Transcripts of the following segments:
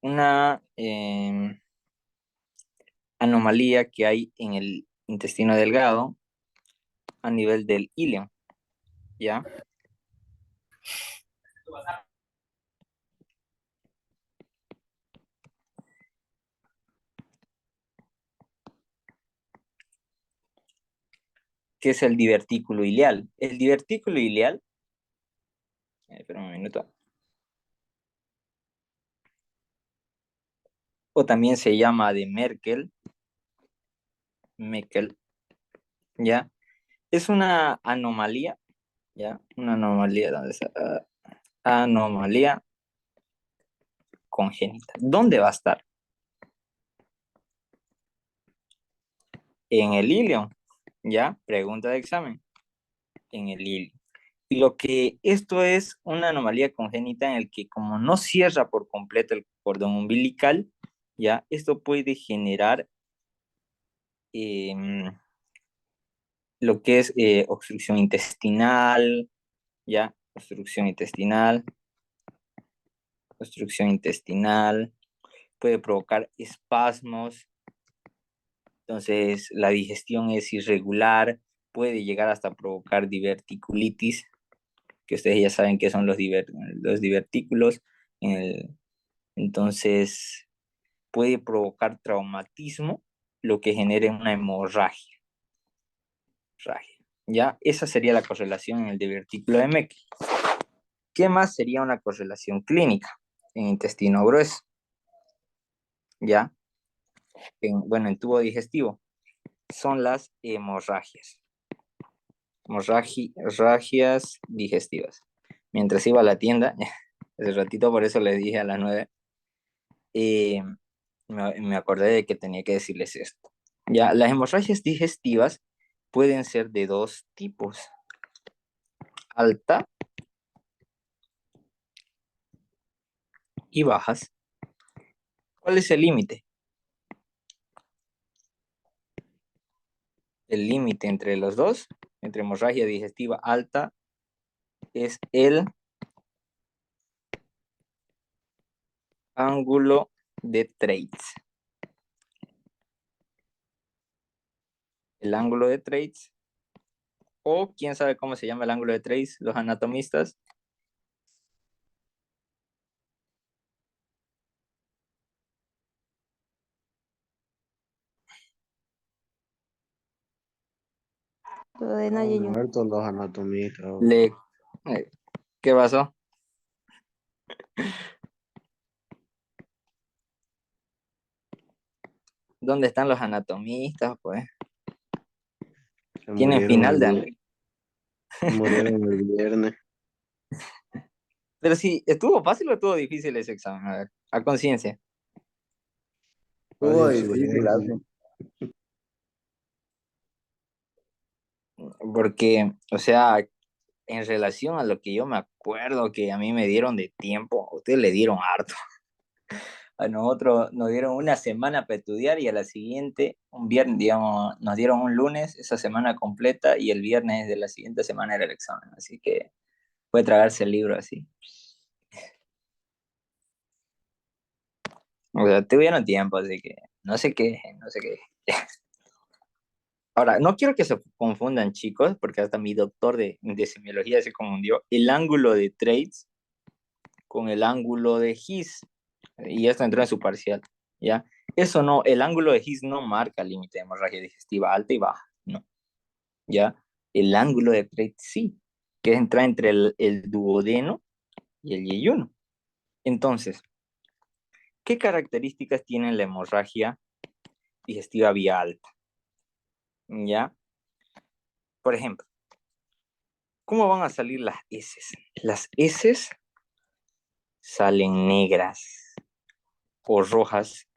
una anomalía que hay en el intestino delgado a nivel del ileum, ¿ya? Que es el divertículo ileal. El divertículo ileal, espera un minuto, o también se llama de Meckel, ¿ya? Es una anomalía, ¿ya? Una anomalía, ¿dónde está? Anomalía congénita. ¿Dónde va a estar? En el ileum, ¿ya? Pregunta de examen. En el ileum. Y lo que esto es una anomalía congénita en el que como no cierra por completo el cordón umbilical, ya esto puede generar eh, lo que es obstrucción intestinal, ya obstrucción intestinal, puede provocar espasmos, entonces la digestión es irregular, puede llegar hasta provocar diverticulitis, que ustedes ya saben que son los divertículos, el, entonces puede provocar traumatismo, lo que genere una hemorragia. ¿Ya? Esa sería la correlación en el divertículo de Meckel. ¿Qué más sería una correlación clínica? En intestino grueso, ¿ya? Bueno, en tubo digestivo, son las hemorragias digestivas. Mientras iba a la tienda, hace ratito por eso les dije a las 9, eh, me acordé de que tenía que decirles esto. Ya, las hemorragias digestivas pueden ser de dos tipos, alta y bajas. ¿Cuál es el límite? El límite entre los dos, entre hemorragia digestiva alta, es el ángulo de Treitz. El ángulo de Treitz, o quién sabe cómo se llama el ángulo de Treitz, los anatomistas. Todavía Están no. muertos los anatomistas. Le, ¿Qué pasó? ¿Dónde están los anatomistas? Pues Se tienen murieron final de año. se murieron el viernes. Pero sí, ¿estuvo fácil o estuvo difícil ese examen? A ver, a conciencia. Estuvo Fácil difícil, suena. así. Porque, o sea, en relación a lo que yo me acuerdo que a mí me dieron de tiempo, a ustedes le dieron harto. A nosotros nos dieron una semana para estudiar y a la siguiente, un viernes, digamos, nos dieron un lunes esa semana completa y el viernes de la siguiente semana era el examen. Así que fue tragarse el libro así. O sea, tuvieron tiempo, así que no sé qué, no sé qué. Ahora, no quiero que se confundan, chicos, porque hasta mi doctor de semiología se confundió. El ángulo de Treitz con el ángulo de His, y esto entró en su parcial, ¿ya? Eso no, el ángulo de His no marca el límite de hemorragia digestiva alta y baja, no, ¿ya? El ángulo de Treitz sí, que entra entre el duodeno y el yeyuno. Entonces, ¿qué características tiene la hemorragia digestiva vía alta? ¿Ya? Por ejemplo, ¿cómo van a salir las heces? Las heces salen negras o rojas,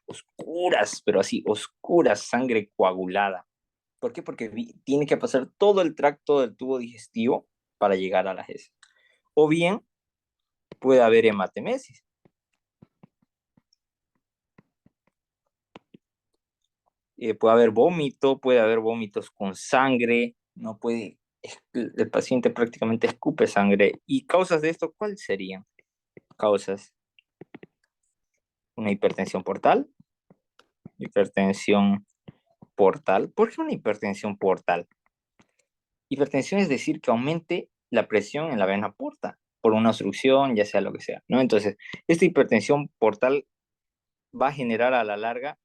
oscuras, pero así, oscuras, sangre coagulada. ¿Por qué? Porque tiene que pasar todo el tracto del tubo digestivo para llegar a las heces. O bien puede haber hematemesis. Puede haber vómito, puede haber vómitos con sangre, no puede, el paciente prácticamente escupe sangre. ¿Y causas de esto cuáles serían? Causas. una hipertensión portal. Hipertensión portal. ¿Por qué una hipertensión portal? Hipertensión es decir que aumente la presión en la vena porta por una obstrucción, ya sea lo que sea, ¿no? Entonces, esta hipertensión portal va a generar a la larga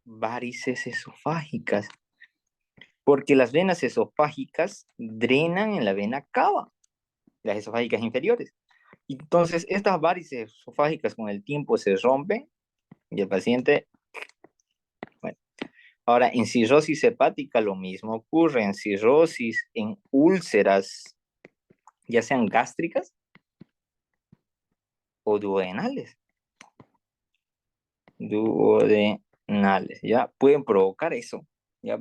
varices esofágicas, porque las venas esofágicas drenan en la vena cava, las esofágicas inferiores. Entonces, estas varices esofágicas con el tiempo se rompen y el paciente, bueno, ahora en cirrosis hepática lo mismo ocurre, en cirrosis, en úlceras, ya sean gástricas o duodenales. Duodenales, ¿ya? Pueden provocar eso, ¿ya?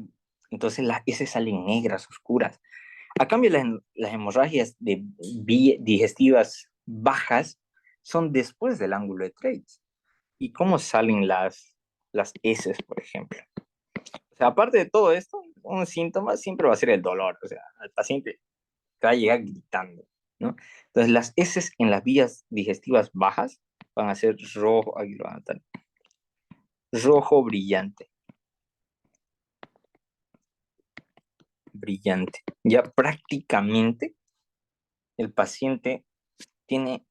Entonces las heces salen negras, oscuras. A cambio, las hemorragias digestivas bajas son después del ángulo de Treitz. ¿Y cómo salen las heces, por ejemplo? O sea, aparte de todo esto, un síntoma siempre va a ser el dolor. O sea, al paciente va a llegar gritando, ¿no? Entonces, las heces en las vías digestivas bajas van a ser rojo, aquí lo van a notar, rojo brillante. Brillante. Ya prácticamente el paciente tiene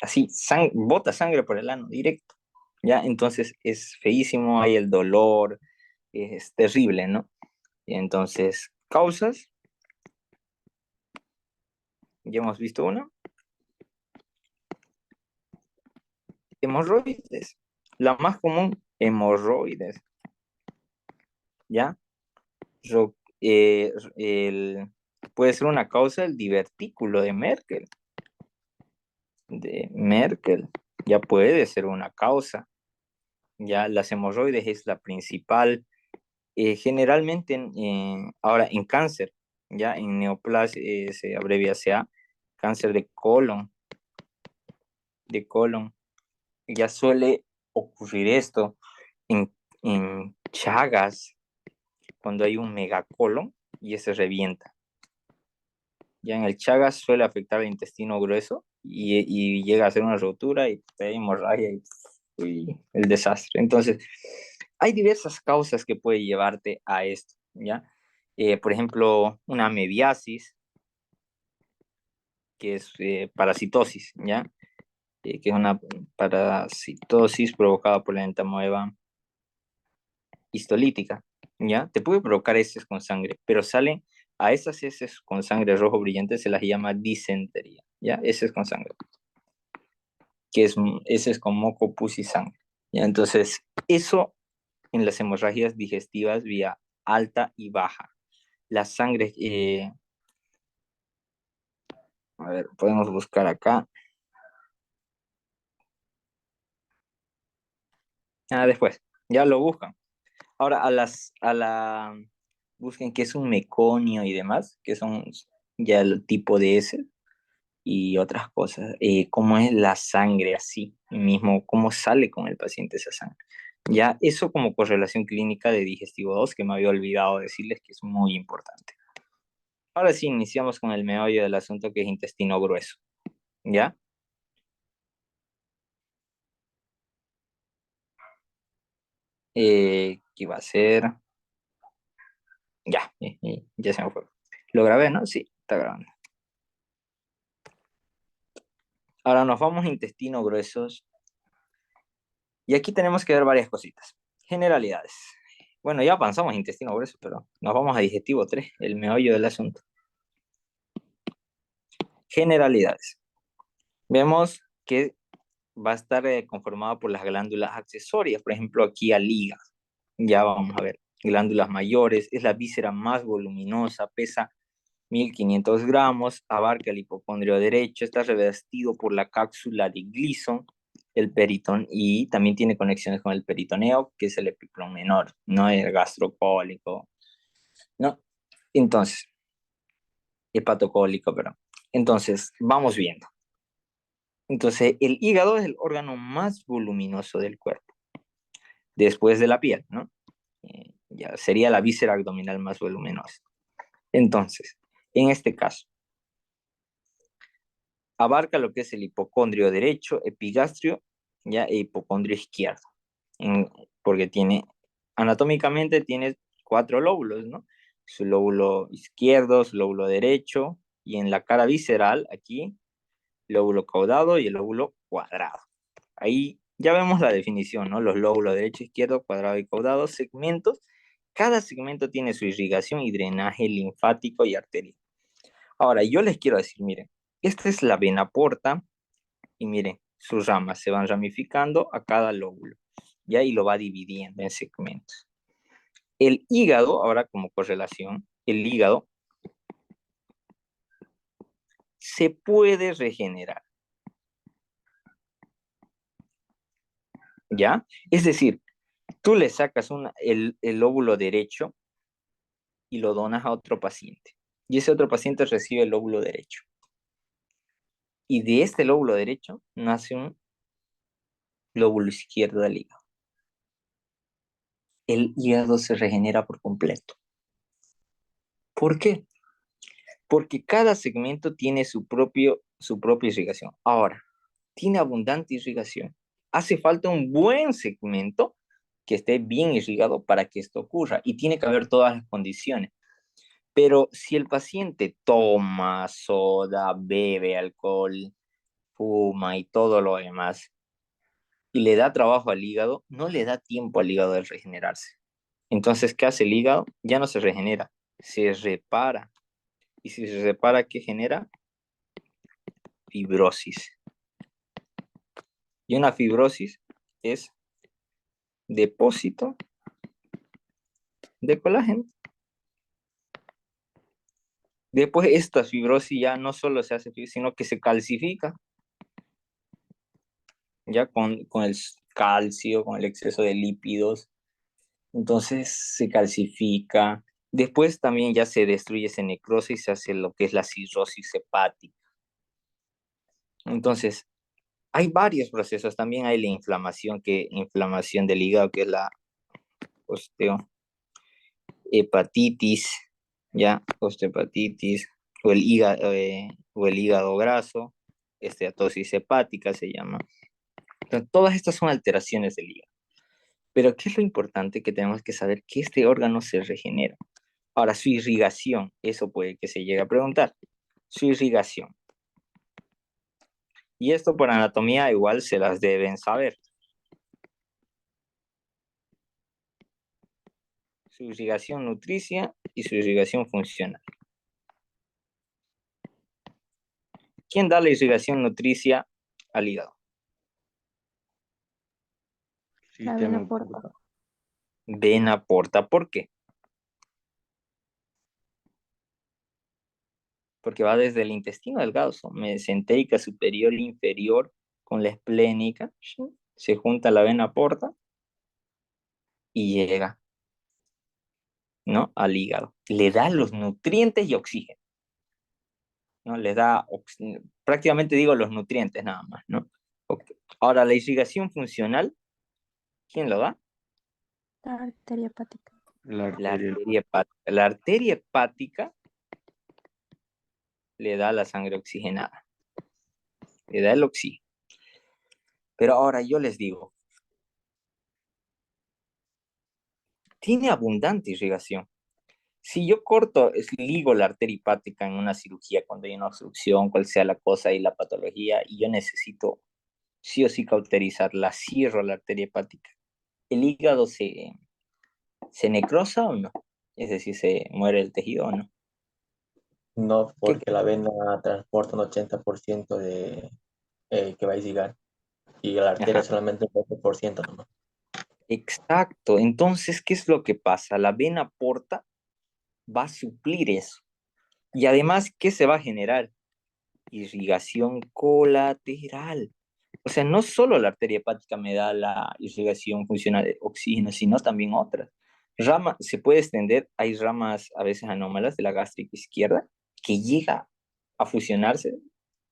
así, bota sangre por el ano directo. Ya, entonces es feísimo, hay el dolor, es terrible, ¿no? Y entonces, causas, ya hemos visto una, hemorroides, la más común, hemorroides, ¿ya? Puede ser una causa el divertículo de Merkel, ya puede ser una causa. Ya las hemorroides es la principal, generalmente ahora en cáncer, ya en neoplasia se abrevia CA, cáncer de colon, ya suele ocurrir esto en Chagas, cuando hay un megacolon y ese revienta. Ya en el Chagas suele afectar el intestino grueso y llega a ser una rotura y hay hemorragia y el desastre. Entonces, hay diversas causas que puede llevarte a esto, ¿ya? Por ejemplo, una amebiasis, que es parasitosis, ¿ya? Que es una parasitosis provocada por la entamoeba histolítica, ¿ya? Te puede provocar heces con sangre, pero salen a esas heces con sangre rojo brillante se las llama disentería, ¿ya? Heces con sangre, que es heces con moco, pus y sangre, ¿ya? Entonces, eso en las hemorragias digestivas vía alta y baja. La sangre, a ver, podemos buscar acá. Después, ya lo buscan. Ahora, busquen qué es un meconio y demás, que son ya el tipo de ese y otras cosas. Cómo es la sangre así mismo, cómo sale con el paciente esa sangre. Ya eso como correlación clínica de digestivo 2 que me había olvidado decirles que es muy importante. Ahora sí, iniciamos con el meollo del asunto que es intestino grueso. ¿Ya? ¿Qué va a ser? Ya, ya se me fue. Lo grabé, ¿no? Sí, está grabando. Ahora nos vamos a intestino gruesos. Y aquí tenemos que ver varias cositas. Generalidades. Bueno, ya avanzamos a intestino grueso, pero nos vamos a digestivo 3, el meollo del asunto. Generalidades. Vemos que va a estar conformado por las glándulas accesorias, por ejemplo, aquí al hígado. Ya vamos a ver. Glándulas mayores, es la víscera más voluminosa, pesa 1500 gramos, abarca el hipocondrio derecho, está revestido por la cápsula de Gleason, el peritón, y también tiene conexiones con el peritoneo, que es el epiplón menor, no el gastrocólico, ¿no? Entonces, hepatocólico, perdón. Entonces, vamos viendo. Entonces, el hígado es el órgano más voluminoso del cuerpo, después de la piel, ¿no? Ya sería la víscera abdominal más voluminosa. Entonces, en este caso, abarca lo que es el hipocondrio derecho, epigastrio, ya, e hipocondrio izquierdo, porque anatómicamente tiene 4 lóbulos, ¿no? Su lóbulo izquierdo, su lóbulo derecho, y en la cara visceral, aquí, lóbulo caudado y el lóbulo cuadrado. Ahí ya vemos la definición, ¿no? Los lóbulos derecho, izquierdo, cuadrado y caudado, segmentos. Cada segmento tiene su irrigación y drenaje linfático y arterial. Ahora, yo les quiero decir, miren, esta es la vena porta y miren, sus ramas se van ramificando a cada lóbulo, ¿ya? Y lo va dividiendo en segmentos. El hígado, ahora como correlación, el hígado se puede regenerar, ¿ya? Es decir, tú le sacas el lóbulo derecho y lo donas a otro paciente. Y ese otro paciente recibe el lóbulo derecho. Y de este lóbulo derecho nace un lóbulo izquierdo del hígado. El hígado se regenera por completo. ¿Por qué? Porque cada segmento tiene su propia irrigación. Ahora, tiene abundante irrigación. Hace falta un buen segmento que esté bien irrigado para que esto ocurra y tiene que haber todas las condiciones. Pero si el paciente toma soda, bebe alcohol, fuma y todo lo demás, y le da trabajo al hígado, no le da tiempo al hígado de regenerarse. Entonces, ¿qué hace el hígado? Ya no se regenera, se repara. Y si se repara, ¿qué genera? Fibrosis. Y una fibrosis es depósito de colágeno. Después esta fibrosis ya no solo se hace, sino que se calcifica, ya con el calcio, con el exceso de lípidos. Entonces se calcifica. Después también ya se destruye, se necrosa y se hace lo que es la cirrosis hepática. Entonces, hay varios procesos. También hay la inflamación del hígado, que es la osteohepatitis, ya, osteohepatitis, o el hígado graso, esteatosis hepática se llama. Entonces, todas estas son alteraciones del hígado. Pero ¿qué es lo importante? Que tenemos que saber que este órgano se regenera. Ahora, su irrigación, eso puede que se llegue a preguntar. Su irrigación. Y esto por anatomía igual se las deben saber. Su irrigación nutricia y su irrigación funcional. ¿Quién da la irrigación nutricia al hígado? La vena Sistema porta. porta. Vena porta. ¿Por qué? Porque va desde el intestino delgado, mesentérica superior e inferior, con la esplénica, se junta la vena porta y llega, ¿no? Al hígado. Le da los nutrientes y oxígeno, ¿no? Le da prácticamente digo los nutrientes nada más, ¿no? Okay. Ahora, la irrigación funcional, ¿quién lo da? La arteria hepática. La La arteria. arteria hepática. La arteria hepática le da la sangre oxigenada, le da el oxígeno. Pero ahora yo les digo, tiene abundante irrigación. Si yo ligo la arteria hepática en una cirugía cuando hay una obstrucción, cual sea la cosa y la patología, y yo necesito sí o sí cauterizarla, cierro la arteria hepática, ¿el hígado se necrosa o no? Es decir, ¿se muere el tejido o no? No, ¿Qué? porque la vena transporta un 80% de que va a llegar y la arteria Ajá, solamente un 20% nomás. exacto. Entonces, ¿qué es lo que pasa? La vena porta va a suplir eso. Y además, ¿qué se va a generar? Irrigación colateral. O sea, no solo la arteria hepática me da la irrigación funcional de oxígeno, sino también otras. Se puede extender, hay ramas a veces anómalas de la gástrica izquierda que llega a fusionarse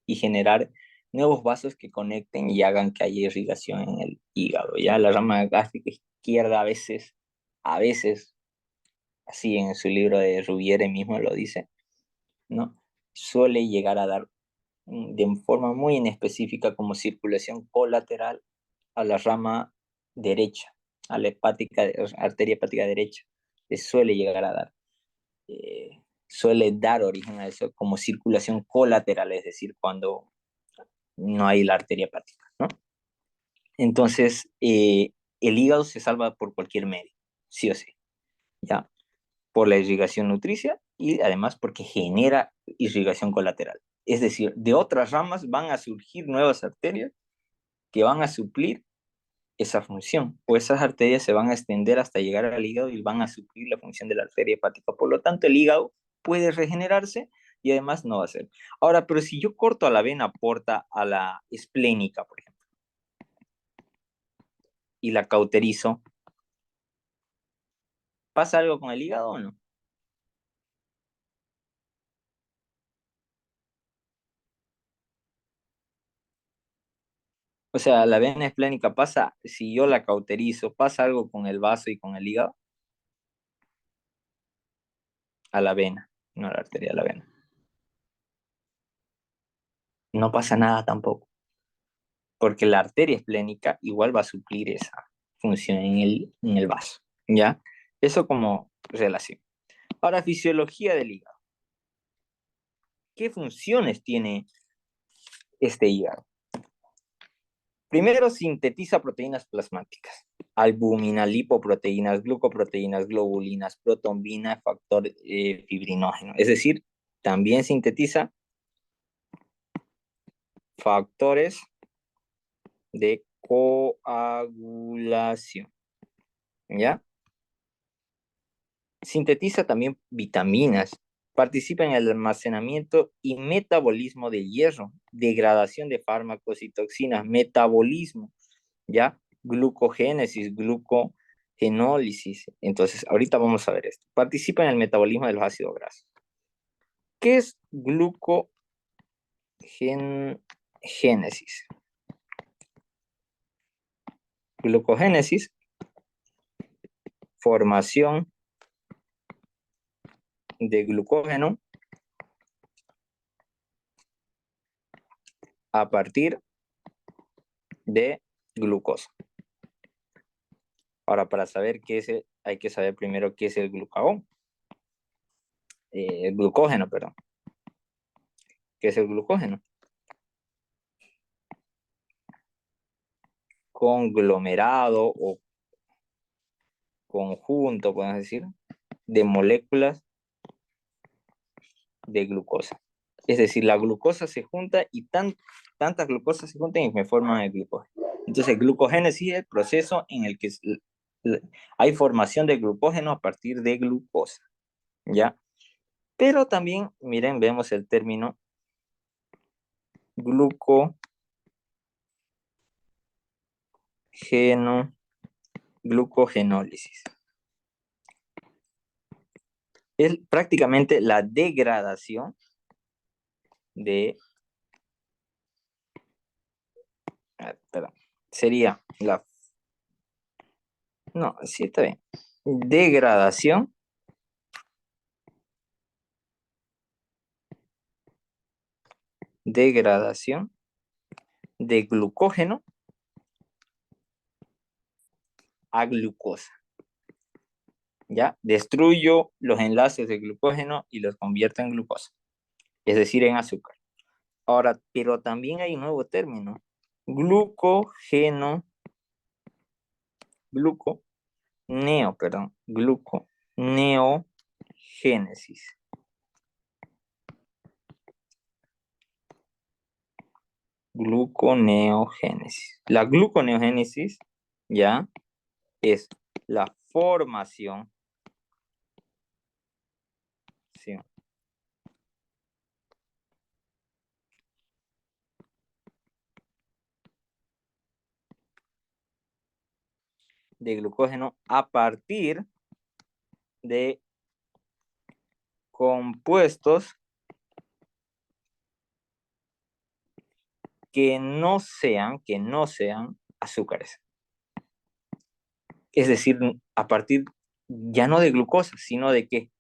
y generar nuevos vasos que conecten y hagan que haya irrigación en el hígado. Ya la rama gástrica izquierda a veces, así en su libro de Rubiere mismo lo dice, ¿no? Suele llegar a dar de forma muy inespecífica como circulación colateral a la rama derecha, a la arteria hepática derecha. Le suele llegar a dar. Suele dar origen a eso como circulación colateral, es decir, cuando no hay la arteria hepática, ¿no? Entonces, el hígado se salva por cualquier medio, sí o sí, ¿ya? Por la irrigación nutricia y además porque genera irrigación colateral. Es decir, de otras ramas van a surgir nuevas arterias que van a suplir esa función, o esas arterias se van a extender hasta llegar al hígado y van a suplir la función de la arteria hepática. Por lo tanto, el hígado puede regenerarse y además no va a ser. Ahora, pero si yo corto a la vena porta a la esplénica, por ejemplo, y la cauterizo, ¿pasa algo con el hígado o no? O sea, la vena esplénica pasa, si yo la cauterizo, ¿pasa algo con el vaso y con el hígado? A la vena, no a la arteria, a la vena. No pasa nada tampoco, porque la arteria esplénica igual va a suplir esa función en el vaso, ¿ya? Eso como relación. Ahora, fisiología del hígado. ¿Qué funciones tiene este hígado? Primero, sintetiza proteínas plasmáticas, albúmina, lipoproteínas, glucoproteínas, globulinas, protombina, factor fibrinógeno. Es decir, también sintetiza factores de coagulación, ¿ya? Sintetiza también vitaminas, participa en el almacenamiento y metabolismo de hierro, degradación de fármacos y toxinas, metabolismo, ¿ya? Glucogénesis, glucogenólisis. Entonces, ahorita vamos a ver esto. Participa en el metabolismo de los ácidos grasos. ¿Qué es glucogénesis? Glucogénesis, formación de glucógeno a partir de glucosa. Ahora, para saber qué es hay que saber primero qué es el glucagón. El glucógeno, perdón. ¿Qué es el glucógeno? Conglomerado o conjunto, podemos decir, de moléculas de glucosa. Es decir, la glucosa se junta y tantas glucosas se juntan y me forman el glucógeno. Entonces, el glucogénesis es el proceso en el que hay formación de glucógeno a partir de glucosa, ¿ya? Pero también, miren, vemos el término glucogenólisis. Es prácticamente la degradación de, perdón, sería la, no, sí está bien, degradación de glucógeno a glucosa. ¿Ya? Destruyo los enlaces de glucógeno y los convierto en glucosa, es decir, en azúcar. Ahora, pero también hay un nuevo término, gluconeogénesis. Gluconeogénesis. La gluconeogénesis, ¿ya? Es la formación, ¿sí?, de glucógeno a partir de compuestos que no sean azúcares. Es decir, a partir ya no de glucosa, sino de qué?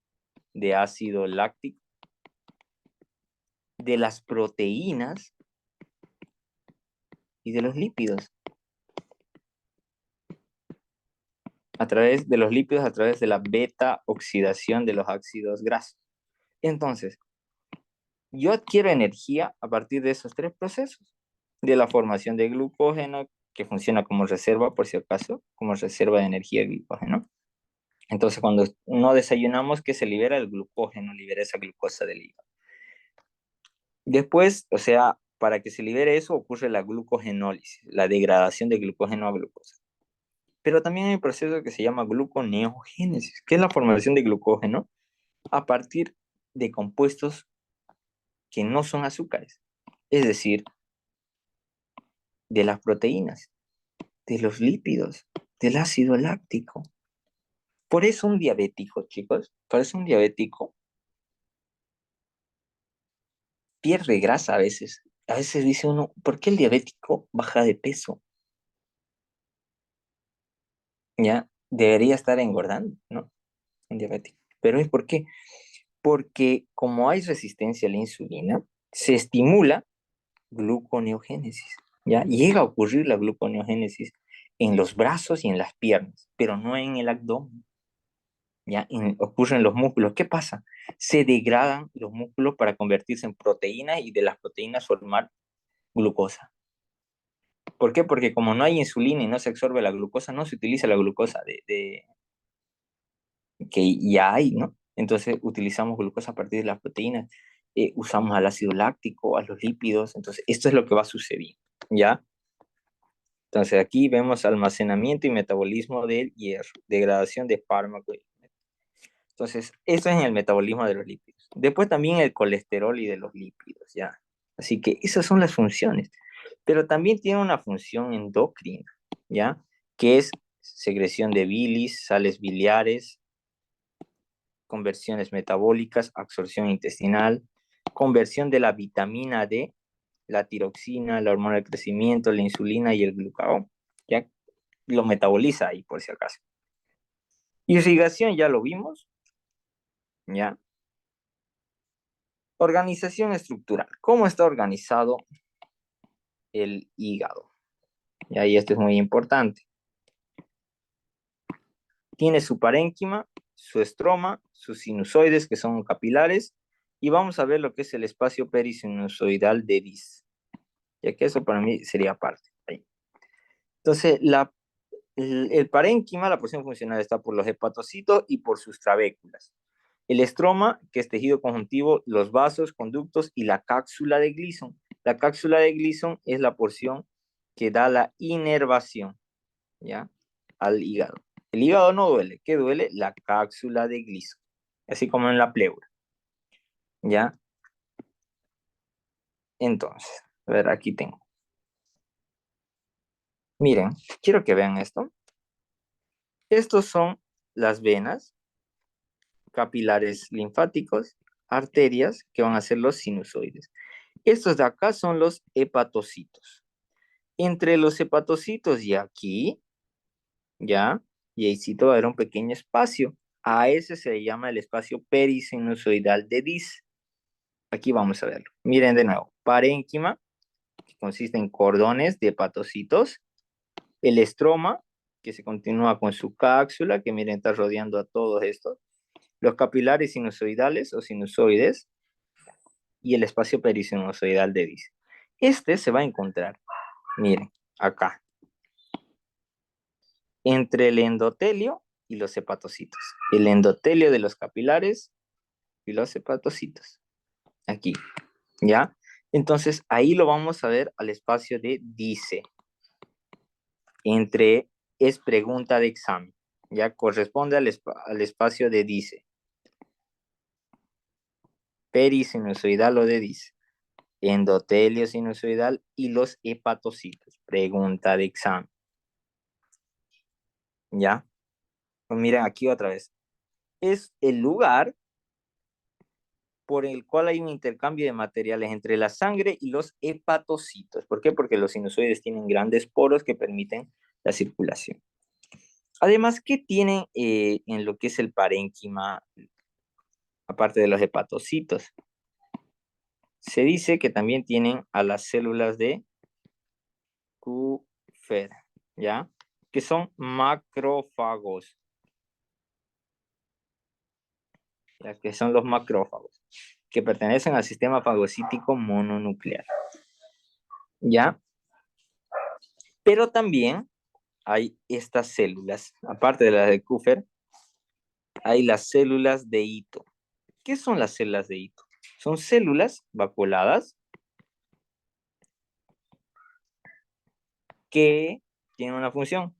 De ácido láctico, de las proteínas y de los lípidos. a través de los lípidos, a través de la beta oxidación de los ácidos grasos. Entonces, yo adquiero energía a partir de esos tres procesos, de la formación de glucógeno, que funciona como reserva, por si acaso, como reserva de energía de glucógeno. Entonces, cuando no desayunamos, ¿qué se libera? El glucógeno, libera esa glucosa del hígado. Después, o sea, para que se libere eso, ocurre la glucogenólisis, la degradación de glucógeno a glucosa. Pero también hay un proceso que se llama gluconeogénesis, que es la formación de glucógeno a partir de compuestos que no son azúcares, es decir, de las proteínas, de los lípidos, del ácido láctico. Por eso un diabético, chicos, por eso un diabético pierde grasa a veces. A veces dice uno, ¿por qué el diabético baja de peso? Ya debería estar engordando, ¿no? Un diabético. Pero ¿es por qué? Porque como hay resistencia a la insulina, se estimula gluconeogénesis, ¿ya? Llega a ocurrir la gluconeogénesis en los brazos y en las piernas, pero no en el abdomen, ¿ya? Ocurre en los músculos. ¿Qué pasa? Se degradan los músculos para convertirse en proteínas y de las proteínas formar glucosa. ¿Por qué? Porque como no hay insulina y no se absorbe la glucosa, no se utiliza la glucosa que ya hay, ¿no? Entonces utilizamos glucosa a partir de las proteínas, usamos al ácido láctico, a los lípidos, entonces esto es lo que va a suceder, ¿ya? Entonces aquí vemos almacenamiento y metabolismo del hierro, degradación de fármacos. Entonces, esto es en el metabolismo de los lípidos. Después también el colesterol y de los lípidos, ¿ya? Así que esas son las funciones. Pero también tiene una función endocrina, ¿ya? Que es secreción de bilis, sales biliares, conversiones metabólicas, absorción intestinal, conversión de la vitamina D, la tiroxina, la hormona del crecimiento, la insulina y el glucagón, ¿ya? Lo metaboliza ahí, por si acaso. Irrigación ya lo vimos, ¿ya? Organización estructural. ¿Cómo está organizado el hígado? Y ahí esto es muy importante. Tiene su parénquima, su estroma, sus sinusoides, que son capilares, y vamos a ver lo que es el espacio perisinusoidal de Dis, ya que eso para mí sería parte. Ahí. Entonces, el parénquima, la porción funcional, está por los hepatocitos y por sus trabéculas. El estroma, que es tejido conjuntivo, los vasos, conductos y la cápsula de Gleason. La cápsula de Gleason es la porción que da la inervación, ¿ya? Al hígado. El hígado no duele. ¿Qué duele? La cápsula de Gleason. Así como en la pleura, ¿ya? Entonces, a ver, aquí tengo. Miren, quiero que vean esto. Estos son las venas, capilares linfáticos, arterias, que van a ser los sinusoides. Estos de acá son los hepatocitos. Entre los hepatocitos y aquí, ¿ya? Y ahí sí va a haber un pequeño espacio. A ese se le llama el espacio perisinusoidal de Dis. Aquí vamos a verlo. Miren de nuevo. Parénquima, que consiste en cordones de hepatocitos. El estroma, que se continúa con su cápsula, que miren, está rodeando a todos estos. Los capilares sinusoidales o sinusoides. Y el espacio perisinusoidal de Dis. Este se va a encontrar, miren, acá, entre el endotelio y los hepatocitos. El endotelio de los capilares y los hepatocitos. Aquí, ¿ya? Entonces, ahí lo vamos a ver al espacio de dice. Es pregunta de examen. Ya corresponde al espacio de dice. Perisinusoidal o de dice. Endotelio sinusoidal y los hepatocitos. Pregunta de examen. ¿Ya? Pues miren aquí otra vez. Es el lugar por el cual hay un intercambio de materiales entre la sangre y los hepatocitos. ¿Por qué? Porque los sinusoides tienen grandes poros que permiten la circulación. Además, ¿qué tienen en lo que es el parénquima, aparte de los hepatocitos? Se dice que también tienen a las células de Kupffer, ¿ya? que son macrófagos. Ya que son los macrófagos, que pertenecen al sistema fagocítico mononuclear. ¿Ya? Pero también hay estas células, aparte de las de Kupffer, hay las células de Ito. ¿Qué son las células de Ito? Son células vacuoladas que tienen una función.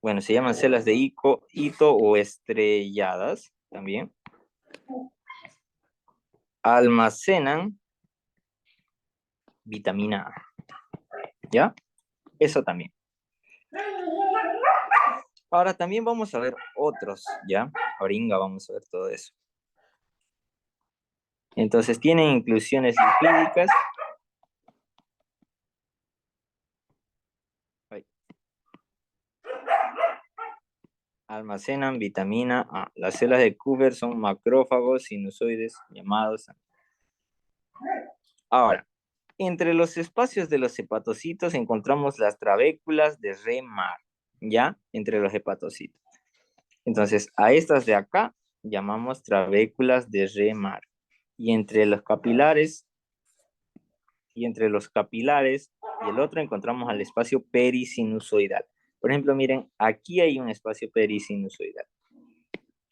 Bueno, se llaman células de Ito o estrelladas también. Almacenan vitamina A. ¿Ya? Eso también. Ahora también vamos a ver otros, ¿ya? Ahorita vamos a ver todo eso. Entonces tienen inclusiones lipídicas. Almacenan vitamina A. Las células de Kupffer son macrófagos sinusoides llamados. Ahora, entre los espacios de los hepatocitos encontramos las trabéculas de Remar, ¿ya? Entre los hepatocitos. Entonces, a estas de acá llamamos trabéculas de Remar. Y entre los capilares y el otro encontramos al espacio perisinusoidal. Por ejemplo, miren, aquí hay un espacio perisinusoidal.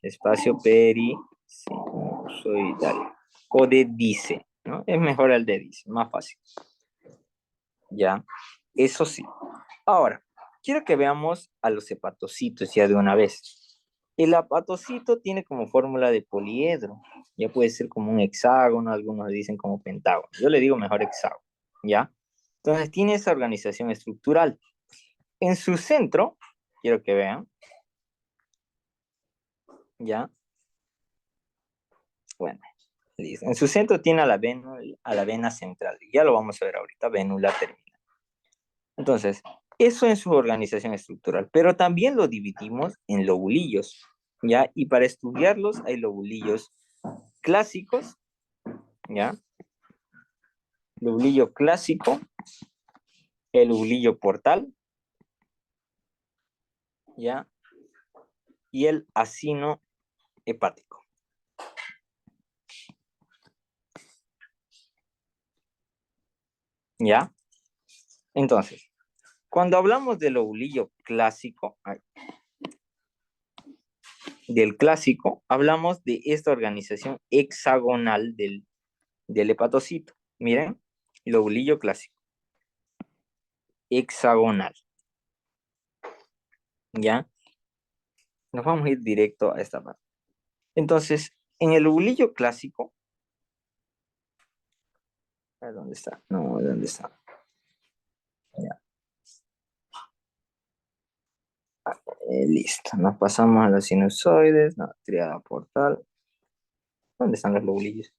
Espacio perisinusoidal. O de Dice, ¿no? Es mejor el de Dice, más fácil. Ya, eso sí. Ahora, quiero que veamos a los hepatocitos ya de una vez. El hepatocito tiene como fórmula de poliedro. Ya puede ser como un hexágono, algunos dicen como pentágono. Yo le digo mejor hexágono, ¿ya? Entonces tiene esa organización estructural. En su centro, quiero que vean, ¿ya? Bueno, listo. En su centro tiene a la vena central. Ya lo vamos a ver ahorita, vénula terminal. Entonces, eso en su organización estructural, pero también lo dividimos en lobulillos, ¿ya? Y para estudiarlos hay lobulillos clásicos, ¿ya? Lobulillo clásico, el lobulillo portal, ¿ya? Y el acino hepático. ¿Ya? Entonces, cuando hablamos del lobulillo clásico, hablamos de esta organización hexagonal del hepatocito. Miren, lobulillo clásico, hexagonal. ¿Ya? Nos vamos a ir directo a esta parte. Entonces, en el lobulillo clásico, ¿dónde está? No, ¿dónde está? Ya. Listo, nos pasamos a los sinusoides, no, triada portal. ¿Dónde están los lobulillos?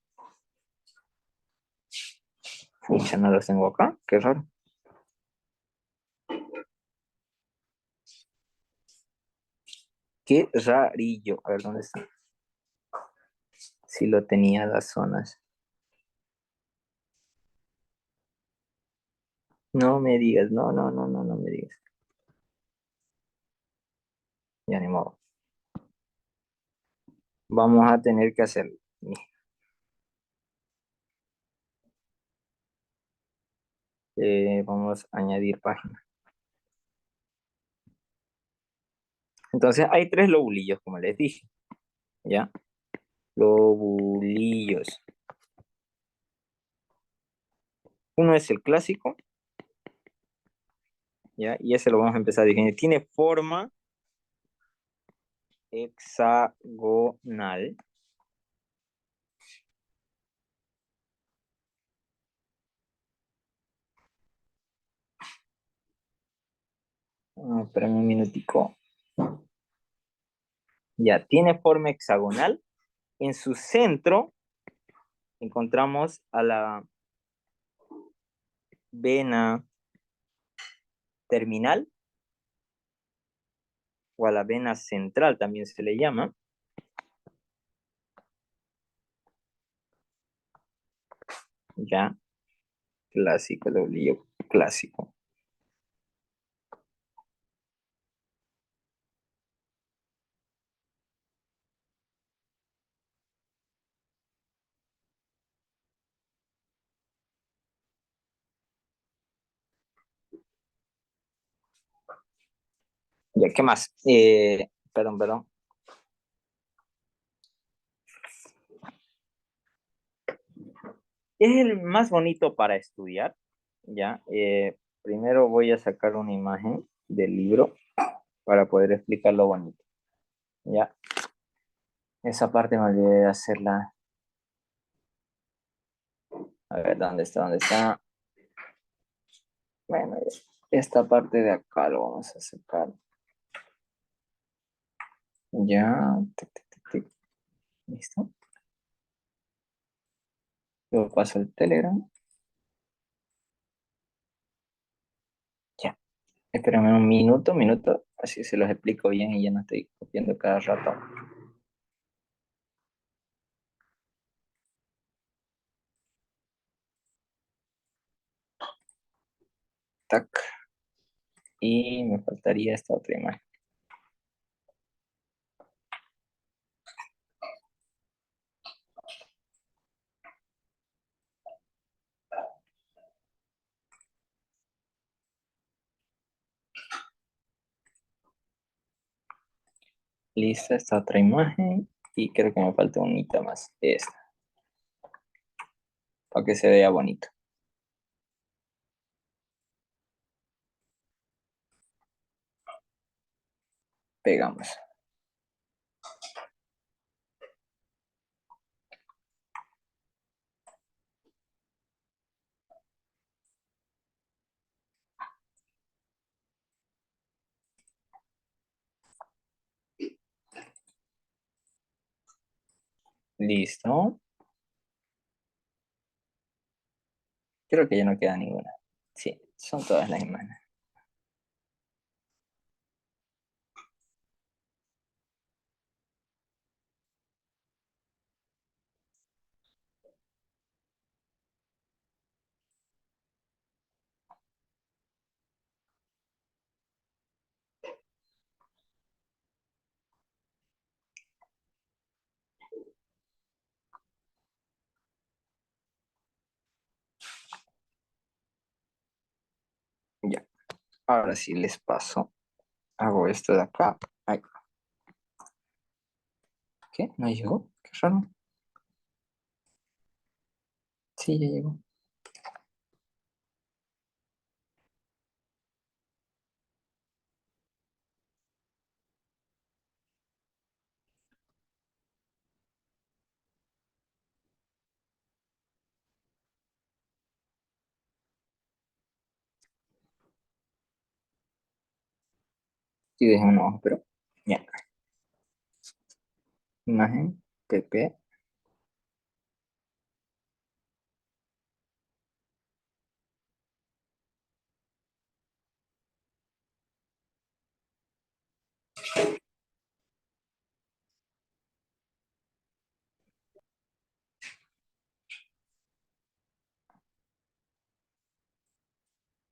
Pucha, no los tengo acá, qué raro. Qué rarillo. A ver, ¿dónde está? Si lo tenía las zonas. No me digas, no, no, no, no, no me digas. Ya ni modo. Vamos a tener que hacerlo. Vamos a añadir página. Entonces hay tres lobulillos, como les dije. ¿Ya? Lobulillos. Uno es el clásico, ¿ya? Y ese lo vamos a empezar a definir. Tiene forma hexagonal. Espérame un minutico. Ya, tiene forma hexagonal. En su centro encontramos a la vena terminal o a la vena central también se le llama. Ya, clásico, el lobulillo clásico. Ya, ¿qué más? Perdón. Es el más bonito para estudiar, ¿ya? Primero voy a sacar una imagen del libro para poder explicar lo bonito, ¿ya? Esa parte me olvidé de hacerla. A ver, ¿dónde está? ¿Dónde está? Bueno, esta parte de acá lo vamos a sacar. Ya. Tic, tic, tic, tic. ¿Listo? Luego paso el Telegram. Ya. Espérame un minuto, así se los explico bien y ya no estoy copiando cada rato. Tac. Y me faltaría esta otra imagen. Lista esta otra imagen. Y creo que me falta unita más. Esta. Para que se vea bonito. Pegamos. Listo. Creo que ya no queda ninguna. Sí, son todas las imágenes. Ya. Ahora sí les paso. Hago esto de acá. Ay, ¿qué? ¿No llegó? Qué raro. Sí, ya llegó. Sí, dejé un ojo, pero ya. Imagen, PP.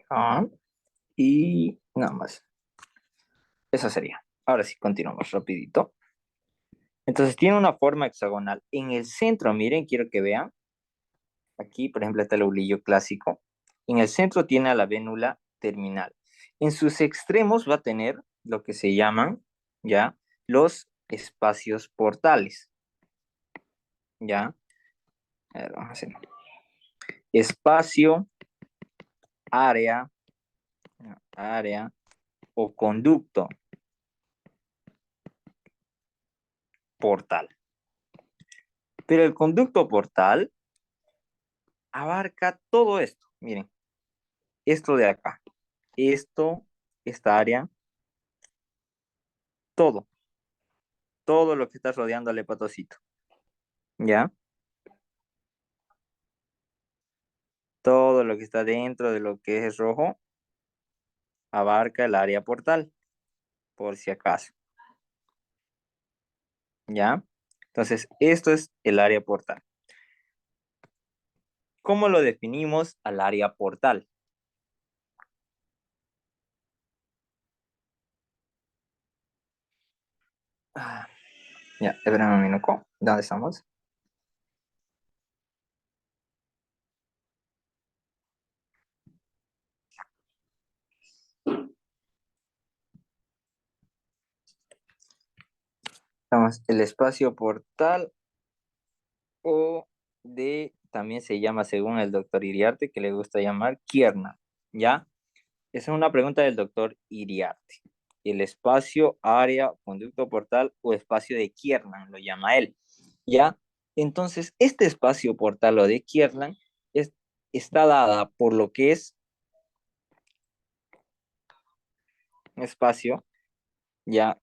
Ah, y nada más. Eso sería. Ahora sí, continuamos rapidito. Entonces tiene una forma hexagonal. En el centro, miren, quiero que vean. Aquí, por ejemplo, está el ovillo clásico. En el centro tiene a la vénula terminal. En sus extremos va a tener lo que se llaman, ¿ya? Los espacios portales, ¿ya? A ver, vamos a hacer. Espacio, área, área o conducto portal. Pero el conducto portal abarca todo esto. Miren, esto de acá, esto, esta área, todo, todo lo que está rodeando al hepatocito, ¿ya? Todo lo que está dentro de lo que es rojo abarca el área portal, por si acaso, ¿ya? Entonces, esto es el área portal. ¿Cómo lo definimos al área portal? Ah, ya, espérame un minuto. ¿Dónde estamos? Estamos el espacio portal o también se llama, según el doctor Iriarte, que le gusta llamar Kiernan, ¿ya? Esa es una pregunta del doctor Iriarte. El espacio, área, conducto portal o espacio de Kiernan, lo llama él, ¿ya? Entonces, este espacio portal o de Kiernan está dada por lo que es un espacio, ya,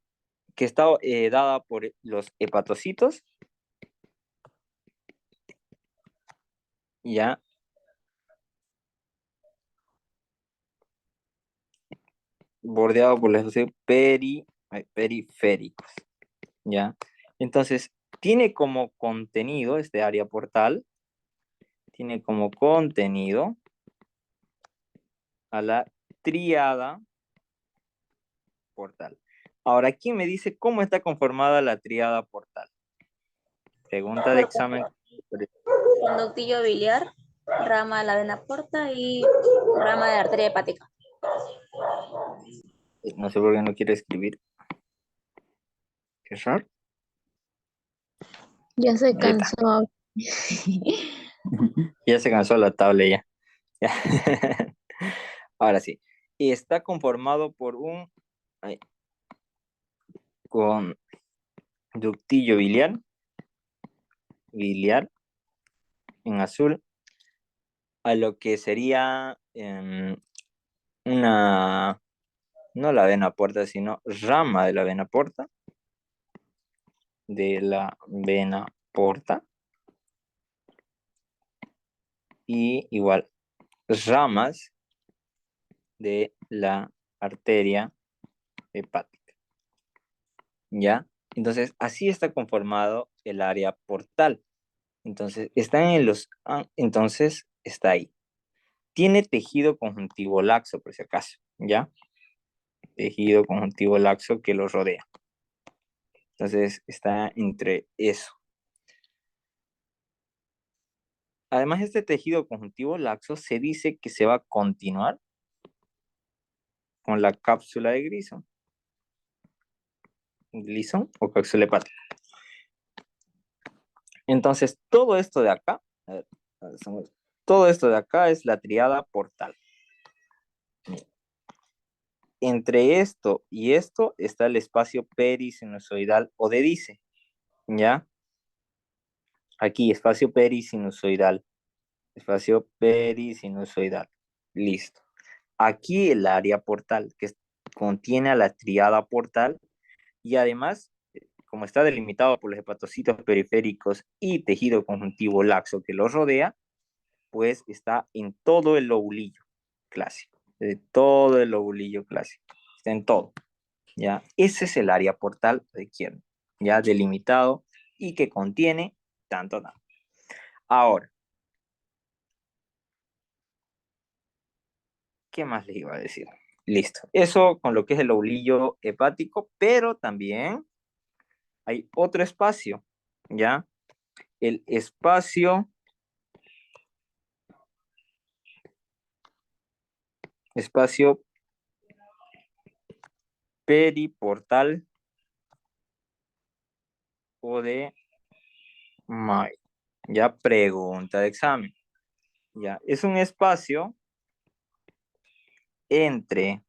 que está dada por los hepatocitos, ya, bordeado por los espacios periféricos, ya. Entonces, tiene como contenido este área portal, tiene como contenido a la tríada portal. Ahora, ¿quién me dice cómo está conformada la tríada portal? Pregunta de examen. Conductillo biliar, rama de la vena porta y rama de la arteria hepática. No sé por qué no quiere escribir. ¿Qué raro? Ya se Ahí está. cansó. Ya se cansó la tabla ya. Ahora sí. Y está conformado por un conductillo biliar en azul, a lo que sería una, no la vena porta, sino rama de la vena porta, y igual ramas de la arteria hepática, ¿ya? Entonces, así está conformado el área portal. Entonces, entonces está ahí. Tiene tejido conjuntivo laxo, por si acaso, ¿ya? Tejido conjuntivo laxo que lo rodea. Entonces, está entre eso. Además, este tejido conjuntivo laxo se dice que se va a continuar con la cápsula de Gleason o cápsula hepática. Entonces, todo esto de acá, todo esto de acá es la tríada portal. Entre esto y esto está el espacio perisinusoidal o dedice, ¿ya? Aquí, espacio perisinusoidal. Espacio perisinusoidal. Listo. Aquí el área portal, que contiene a la tríada portal, y además, como está delimitado por los hepatocitos periféricos y tejido conjuntivo laxo que lo rodea, pues está en todo el lobulillo clásico, de todo el lobulillo clásico, está en todo, ¿ya? Ese es el área portal de Kiernan, ya delimitado y que contiene tanto. Ahora, ¿qué más les iba a decir? Listo, eso con lo que es el lobulillo hepático, pero también hay otro espacio, ¿ya? El espacio periportal o de May. Ya pregunta de examen. Ya, es un espacio entre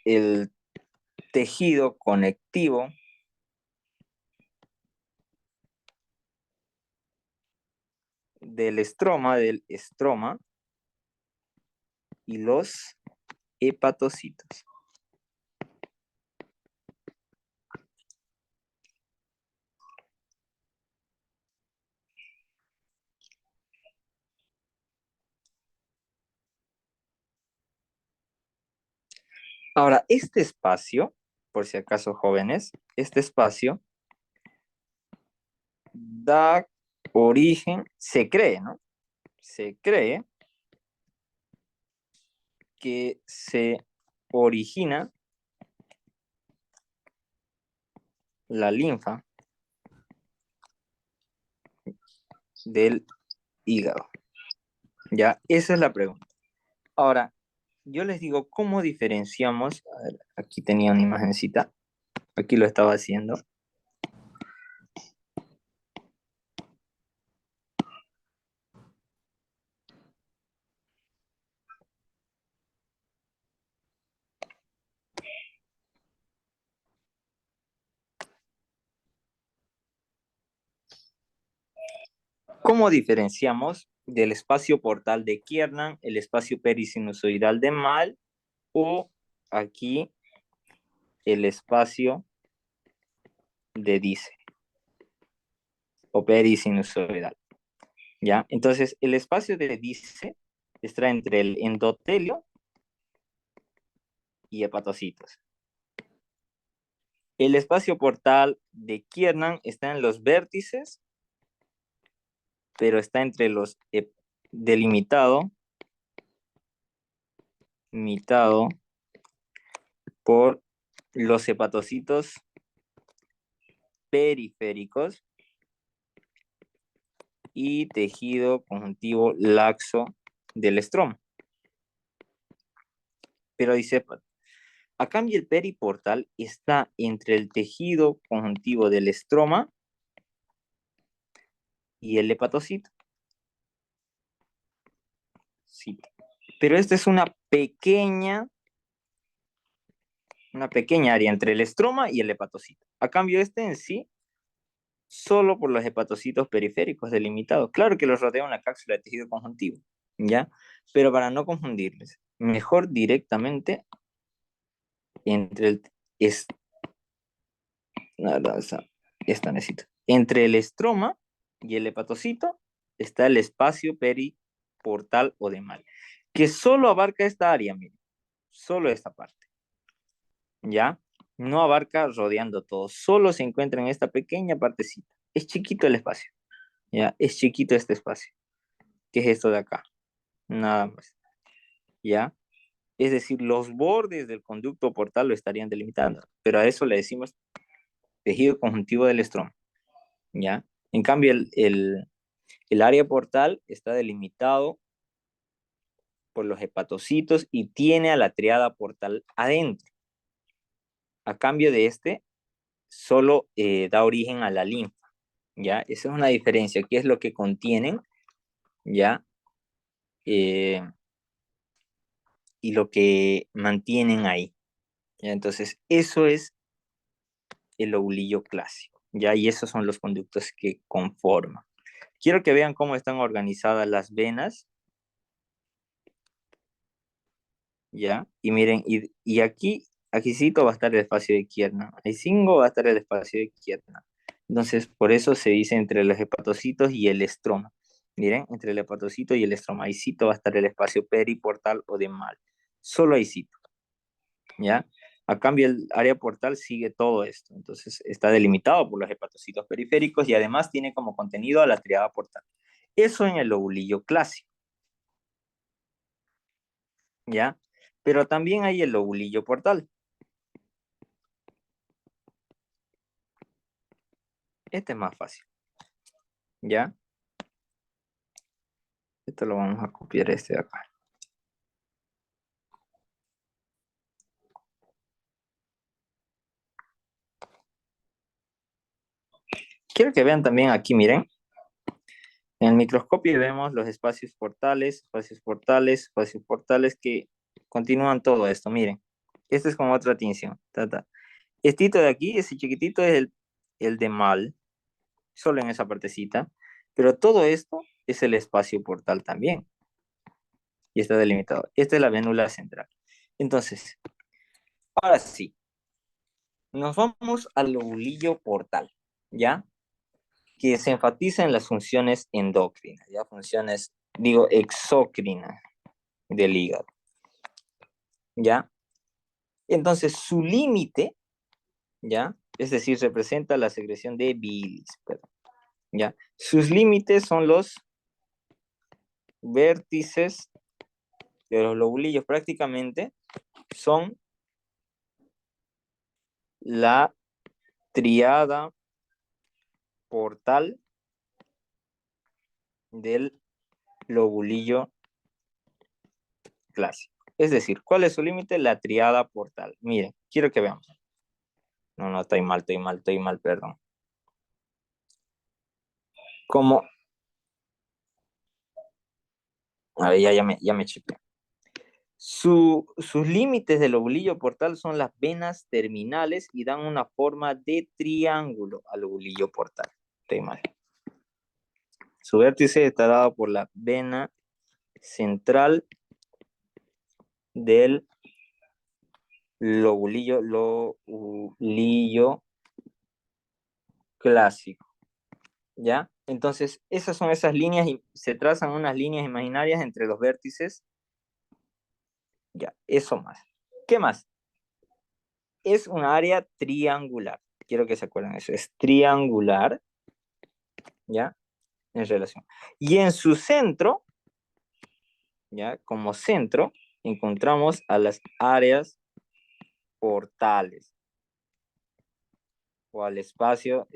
el tejido conectivo del estroma y los hepatocitos. Ahora, este espacio, por si acaso jóvenes, este espacio da origen, se cree, ¿no? Se cree que se origina la linfa del hígado. Ya, esa es la pregunta. Ahora, yo les digo, ¿cómo diferenciamos? A ver, aquí tenía una imagencita, aquí lo estaba haciendo. ¿Cómo diferenciamos del espacio portal de Kiernan, el espacio perisinusoidal de Mal o aquí el espacio de Dice o perisinusoidal? ¿Ya? Entonces, el espacio de Dice está entre el endotelio y hepatocitos. El espacio portal de Kiernan está en los vértices, pero está entre los delimitado limitado por los hepatocitos periféricos y tejido conjuntivo laxo del estroma. Pero dice, a cambio el periportal está entre el tejido conjuntivo del estroma y el hepatocito. Sí. Pero esta es una pequeña área entre el estroma y el hepatocito. A cambio este en sí, solo por los hepatocitos periféricos delimitados. Claro que los rodea una cápsula de tejido conjuntivo, ¿ya? Pero para no confundirles, mejor directamente entre el... esta necesito. Entre el estroma y el hepatocito está el espacio periportal o de Mal, que solo abarca esta área, miren, solo esta parte, ¿ya? No abarca rodeando todo, solo se encuentra en esta pequeña partecita. Es chiquito el espacio, ¿ya? Es chiquito este espacio. ¿Qué es esto de acá? Nada más, ¿ya? Es decir, los bordes del conducto portal lo estarían delimitando, pero a eso le decimos tejido conjuntivo del estroma, ¿ya? En cambio, el área portal está delimitado por los hepatocitos y tiene a la triada portal adentro. A cambio de este, solo da origen a la linfa, ¿ya? Esa es una diferencia. ¿Qué es lo que contienen, ya? Y lo que mantienen ahí, ¿ya? Entonces, eso es el lobulillo clásico, ¿ya? Y esos son los conductos que conforman. Quiero que vean cómo están organizadas las venas, ¿ya? Y miren, y aquí sí va a estar el espacio de Kiernan, ahí 5 va a estar el espacio de Kiernan. Entonces, por eso se dice entre los hepatocitos y el estroma. Miren, entre el hepatocito y el estroma, ahí sí va a estar el espacio periportal o de Mal. Solo ahí sí, ¿ya? A cambio, el área portal sigue todo esto. Entonces, está delimitado por los hepatocitos periféricos y además tiene como contenido a la triada portal. Eso en el lobulillo clásico, ¿ya? Pero también hay el lobulillo portal. Este es más fácil, ¿ya? Esto lo vamos a copiar este de acá. Quiero que vean también aquí, miren. En el microscopio vemos los espacios portales que continúan todo esto, miren. Este es como otra tinción. Estito de aquí, ese chiquitito es el de Mal, solo en esa partecita. Pero todo esto es el espacio portal también. Y está delimitado. Esta es la vénula central. Entonces, ahora sí, nos vamos al lobulillo portal, ¿ya? Que se enfatiza en las funciones endocrinas, ¿ya? Funciones, digo, exocrinas del hígado, ¿ya? Entonces, su límite, ¿ya? Es decir, representa la secreción de bilis, perdón, ¿ya? Sus límites son los vértices de los lobulillos, prácticamente son la triada portal del lobulillo clásico. Es decir, ¿cuál es su límite? La triada portal. Miren, quiero que veamos. No, estoy mal, perdón. Como, a ver, ya me chipé. Sus límites del oblillo portal son las venas terminales y dan una forma de triángulo al oblillo portal. Estoy mal. Su vértice está dado por la vena central del lobulillo clásico. ¿Ya? Entonces, esas son esas líneas y se trazan unas líneas imaginarias entre los vértices. Ya, eso más. ¿Qué más? Es un área triangular. Quiero que se acuerden eso. Es triangular, ¿ya? En relación. Y en su centro, ¿ya? Como centro, encontramos a las áreas portales. O al espacio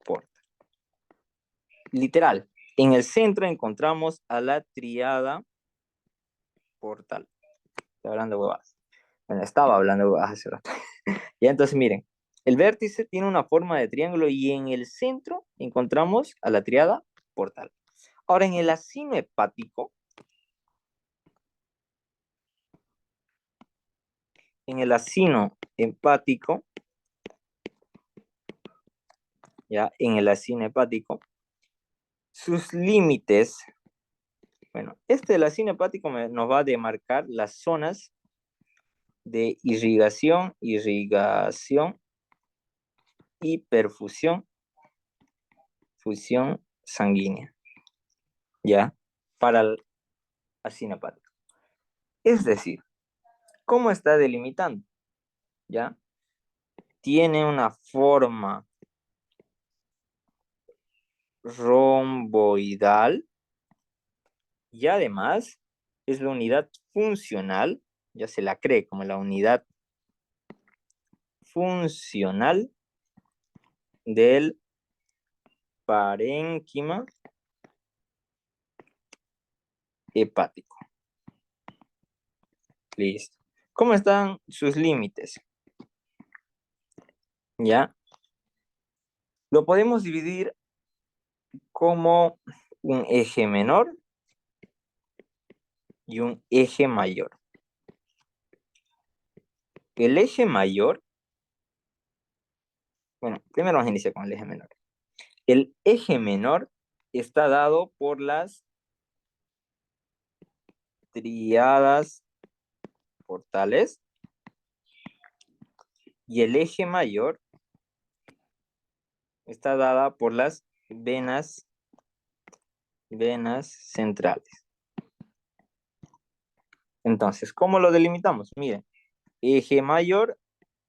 portal. Literal. En el centro encontramos a la triada portal. Estoy hablando de huevadas. Bueno, estaba hablando de huevadas hace rato. Ya, entonces miren, el vértice tiene una forma de triángulo y en el centro encontramos a la triada portal. Ahora, en el acino hepático, ya, en el acino hepático, sus límites, bueno, del acino hepático nos va a demarcar las zonas de irrigación y perfusión, fusión sanguínea, ¿ya? Para el acino hepático. Es decir, ¿cómo está delimitando? ¿Ya? Tiene una forma romboidal y además es la unidad funcional, ya se la cree como la unidad funcional del parénquima hepático. Listo. ¿Cómo están sus límites? ¿Ya? Lo podemos dividir como un eje menor y un eje mayor. El eje mayor, bueno, primero vamos a iniciar con el eje menor. El eje menor está dado por las triadas portales y el eje mayor está dada por las venas centrales. Entonces, ¿cómo lo delimitamos? Miren, eje mayor,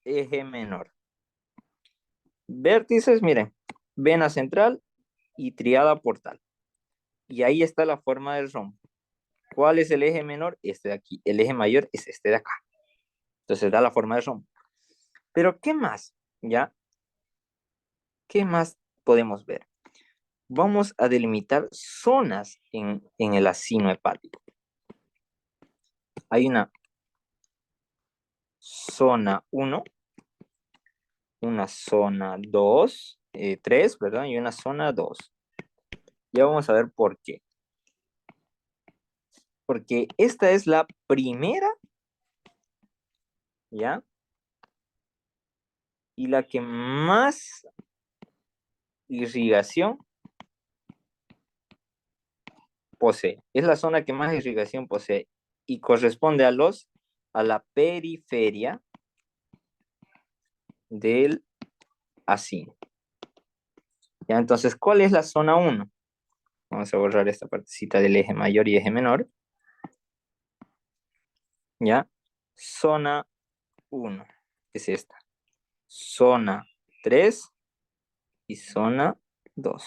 eje menor. Vértices, miren, vena central y triada portal. Y ahí está la forma del rombo. ¿Cuál es el eje menor? Este de aquí. El eje mayor es este de acá. Entonces da la forma del rombo. Pero, ¿qué más? ¿Ya? ¿Qué más podemos ver? Vamos a delimitar zonas en el acino hepático. Hay una zona 1, una zona 2, 3, ¿verdad? Y una zona 2. Ya vamos a ver por qué. Porque esta es la primera, ¿ya? Y la que más irrigación posee. Es la zona que más irrigación posee y corresponde a la periferia del acino. ¿Ya? Entonces, ¿cuál es la zona 1? Vamos a borrar esta partecita del eje mayor y eje menor. ¿Ya? Zona 1 es esta. Zona 3 y zona 2.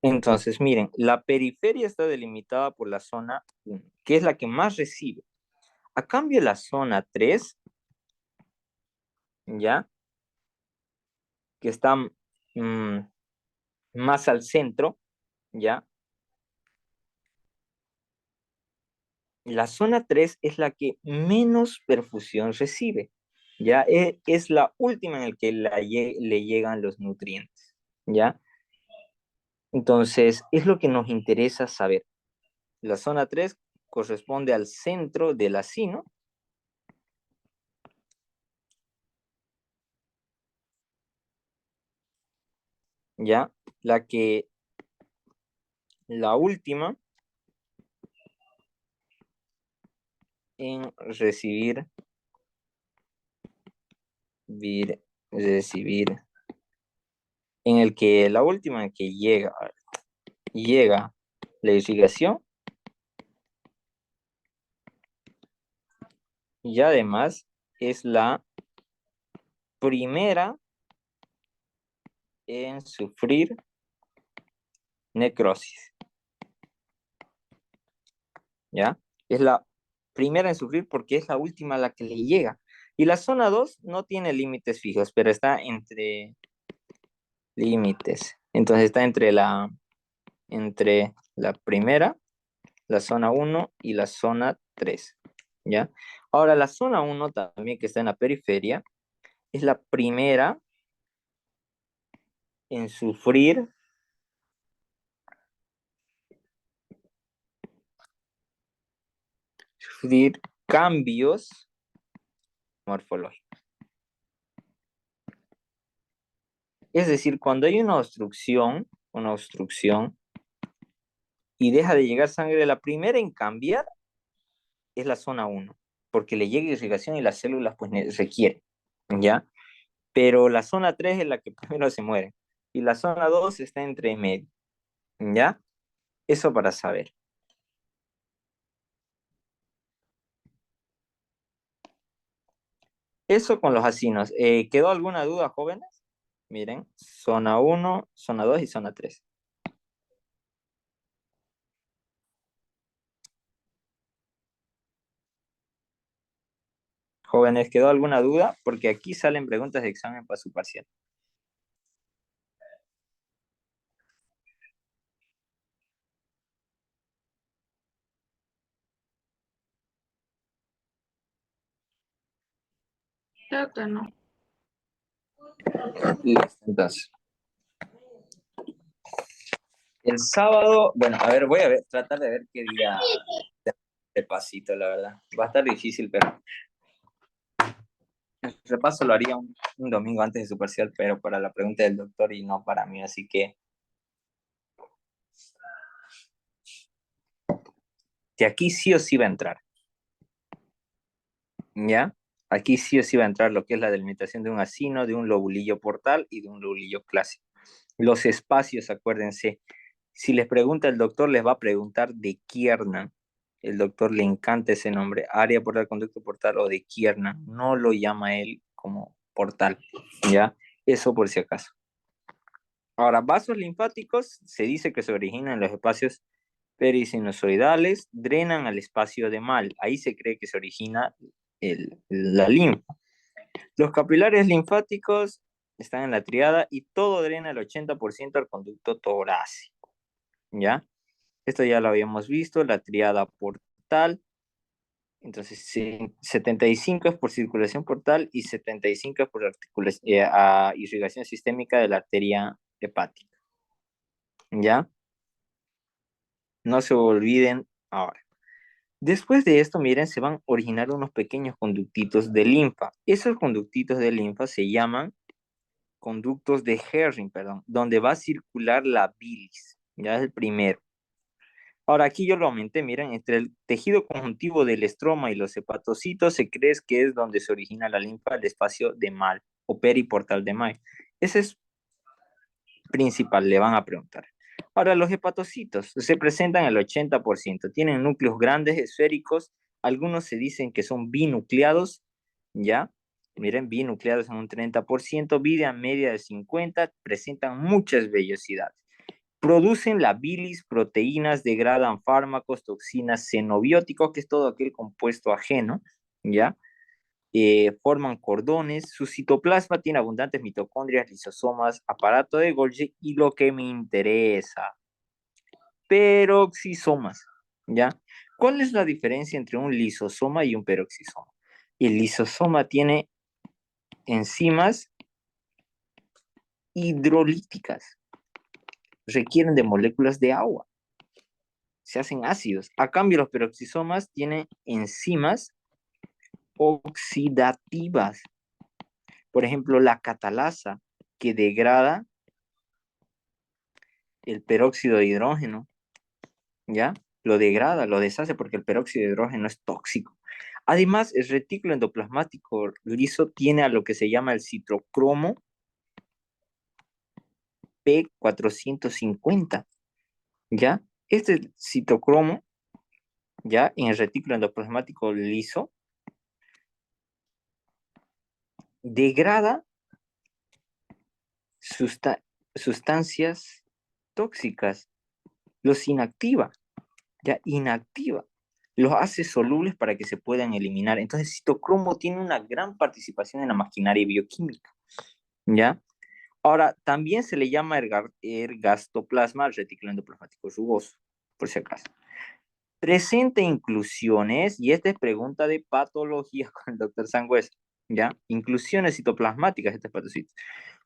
Entonces, miren, la periferia está delimitada por la zona 1, que es la que más recibe. A cambio, la zona 3, ¿ya? Que está más al centro, ¿ya? La zona 3 es la que menos perfusión recibe. Ya es la última en la que le llegan los nutrientes. ¿Ya? Entonces, es lo que nos interesa saber. La zona 3 corresponde al centro del acino. ¿Ya? La última en recibir en el que la última en que llega la irrigación y además es la primera en sufrir necrosis. ¿Ya? Es la primera en sufrir porque es la última a la que le llega. Y la zona 2 no tiene límites fijos, pero está entre límites. Entonces está entre la primera, la zona 1 y la zona 3. ¿Ya? Ahora, la zona 1 también, que está en la periferia, es la primera en sufrir cambios morfológicos. Es decir, cuando hay una obstrucción y deja de llegar sangre, la primera en cambiar es la zona 1, porque le llega irrigación y las células pues requieren, ¿ya? Pero la zona 3 es la que primero se muere y la zona 2 está entre medio, ¿ya? Eso para saber. Eso con los acinos. ¿Quedó alguna duda, jóvenes? Miren, zona 1, zona 2 y zona 3. Jóvenes, ¿quedó alguna duda? Porque aquí salen preguntas de examen para su parcial. Creo que no. Listo, entonces. El sábado, bueno, a ver, voy a tratar de ver qué día de pasito, la verdad. Va a estar difícil, pero el repaso lo haría un domingo antes de su parcial, pero para la pregunta del doctor y no para mí, así que aquí sí o sí va a entrar, ¿ya? Aquí sí o sí va a entrar lo que es la delimitación de un acino, de un lobulillo portal y de un lobulillo clásico. Los espacios, acuérdense, si les pregunta el doctor, les va a preguntar de Kiernan. El doctor le encanta ese nombre, área portal, conducto portal o de Kiernan. No lo llama él como portal, ¿ya? Eso por si acaso. Ahora, vasos linfáticos se dice que se originan en los espacios perisinusoidales, drenan al espacio de Mal. Ahí se cree que se origina la linfa. Los capilares linfáticos están en la triada y todo drena el 80% al conducto torácico. ¿Ya? Esto ya lo habíamos visto, la triada portal. Entonces, 75 es por circulación portal y 75 es por irrigación sistémica de la arteria hepática. ¿Ya? No se olviden ahora. Después de esto, miren, se van a originar unos pequeños conductitos de linfa. Esos conductitos de linfa se llaman conductos de Herring, perdón, donde va a circular la bilis. Ya es el primero. Ahora aquí yo lo aumenté, miren, entre el tejido conjuntivo del estroma y los hepatocitos se cree que es donde se origina la linfa, el espacio de Mal o periportal de Mal. Ese es principal, le van a preguntar. Ahora, los hepatocitos se presentan el 80%, tienen núcleos grandes, esféricos, algunos se dicen que son binucleados, ¿ya? Miren, binucleados en un 30%, vida media de 50%, presentan muchas vellosidades. Producen la bilis, proteínas, degradan fármacos, toxinas, xenobióticos, que es todo aquel compuesto ajeno, ¿ya? Forman cordones, su citoplasma tiene abundantes mitocondrias, lisosomas, aparato de Golgi y lo que me interesa, peroxisomas, ¿ya? ¿Cuál es la diferencia entre un lisosoma y un peroxisoma? El lisosoma tiene enzimas hidrolíticas, requieren de moléculas de agua, se hacen ácidos. A cambio, los peroxisomas tienen enzimas oxidativas. Por ejemplo, la catalasa, que degrada el peróxido de hidrógeno, ¿ya? Lo degrada, lo deshace porque el peróxido de hidrógeno es tóxico. Además, el retículo endoplasmático liso tiene a lo que se llama el citocromo P450, ¿ya? Este citocromo, ¿ya? En el retículo endoplasmático liso, degrada sustancias tóxicas, los inactiva, ya inactiva, los hace solubles para que se puedan eliminar. Entonces, el citocromo tiene una gran participación en la maquinaria bioquímica, ¿ya? Ahora, también se le llama ergastoplasma al retículo endoplasmático rugoso, por si acaso. Presenta inclusiones, y esta es pregunta de patología con el doctor Sangüesa, ¿ya? Inclusiones citoplasmáticas de estos hepatocitos.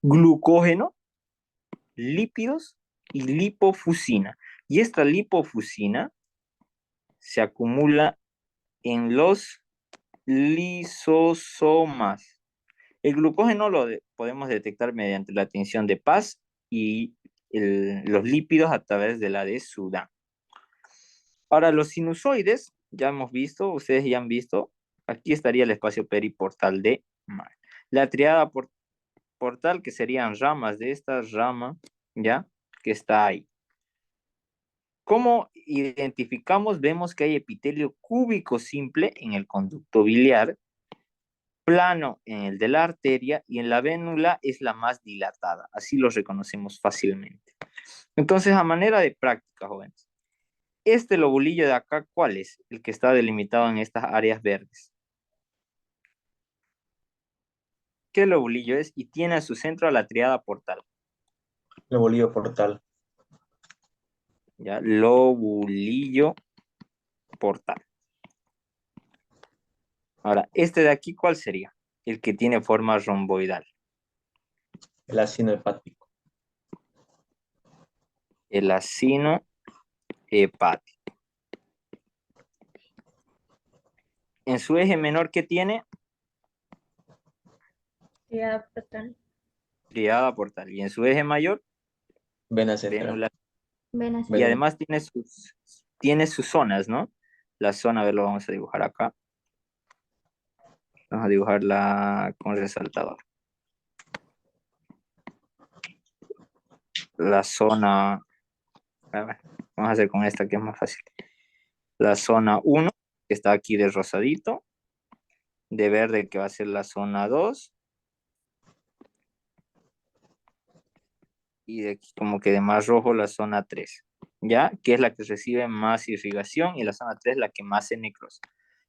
Glucógeno, lípidos y lipofusina. Y esta lipofusina se acumula en los lisosomas. El glucógeno podemos detectar mediante la tinción de Paz y los lípidos a través de la de Sudán. Ahora, los sinusoides, ya hemos visto, ustedes ya han visto, aquí estaría el espacio periportal de Mar. La triada portal, que serían ramas de esta rama, ¿ya? Que está ahí. ¿Cómo identificamos? Vemos que hay epitelio cúbico simple en el conducto biliar, plano en el de la arteria, y en la vénula es la más dilatada. Así lo reconocemos fácilmente. Entonces, a manera de práctica, jóvenes, este lobulillo de acá, ¿cuál es? El que está delimitado en estas áreas verdes. ¿Qué lobulillo es? Y tiene a su centro a la triada portal. Lobulillo portal. ¿Ya? Lobulillo portal. Ahora, este de aquí, ¿cuál sería? El que tiene forma romboidal. El ácido hepático. El acino hepático. En su eje menor, ¿qué tiene? Triada portal. Triada portal. Y en su eje mayor, Vena central. vénula. Venas. Y Vena. además tiene sus zonas, ¿no? La zona, a ver, lo vamos a dibujar acá. Vamos a dibujarla con resaltador. La zona, a ver, vamos a hacer con esta que es más fácil. La zona 1, que está aquí de rosadito, de verde, que va a ser la zona 2, y de aquí como que de más rojo la zona 3, ¿ya? Que es la que recibe más irrigación, y la zona 3 la que más se necrosa.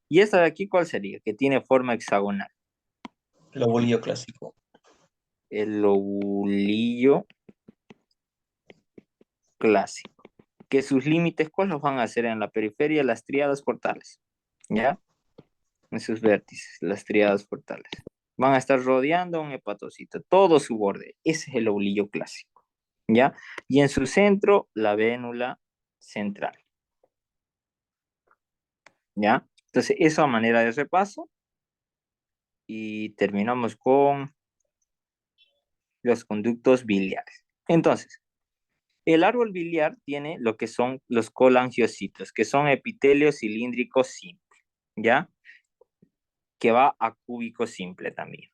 ¿Y esta de aquí cuál sería? Que tiene forma hexagonal. Lobulillo clásico. El lobulillo clásico. Que sus límites, ¿cuáles van a ser en la periferia? Las triadas portales, ¿ya? En sus vértices, las triadas portales. Van a estar rodeando un hepatocito, todo su borde. Ese es el lobulillo clásico, ¿ya? Y en su centro, la vénula central, ¿ya? Entonces, eso a manera de repaso. Y terminamos con los conductos biliares. Entonces, el árbol biliar tiene lo que son los colangiocitos, que son epitelio cilíndrico simple, ¿ya? Que va a cúbico simple también.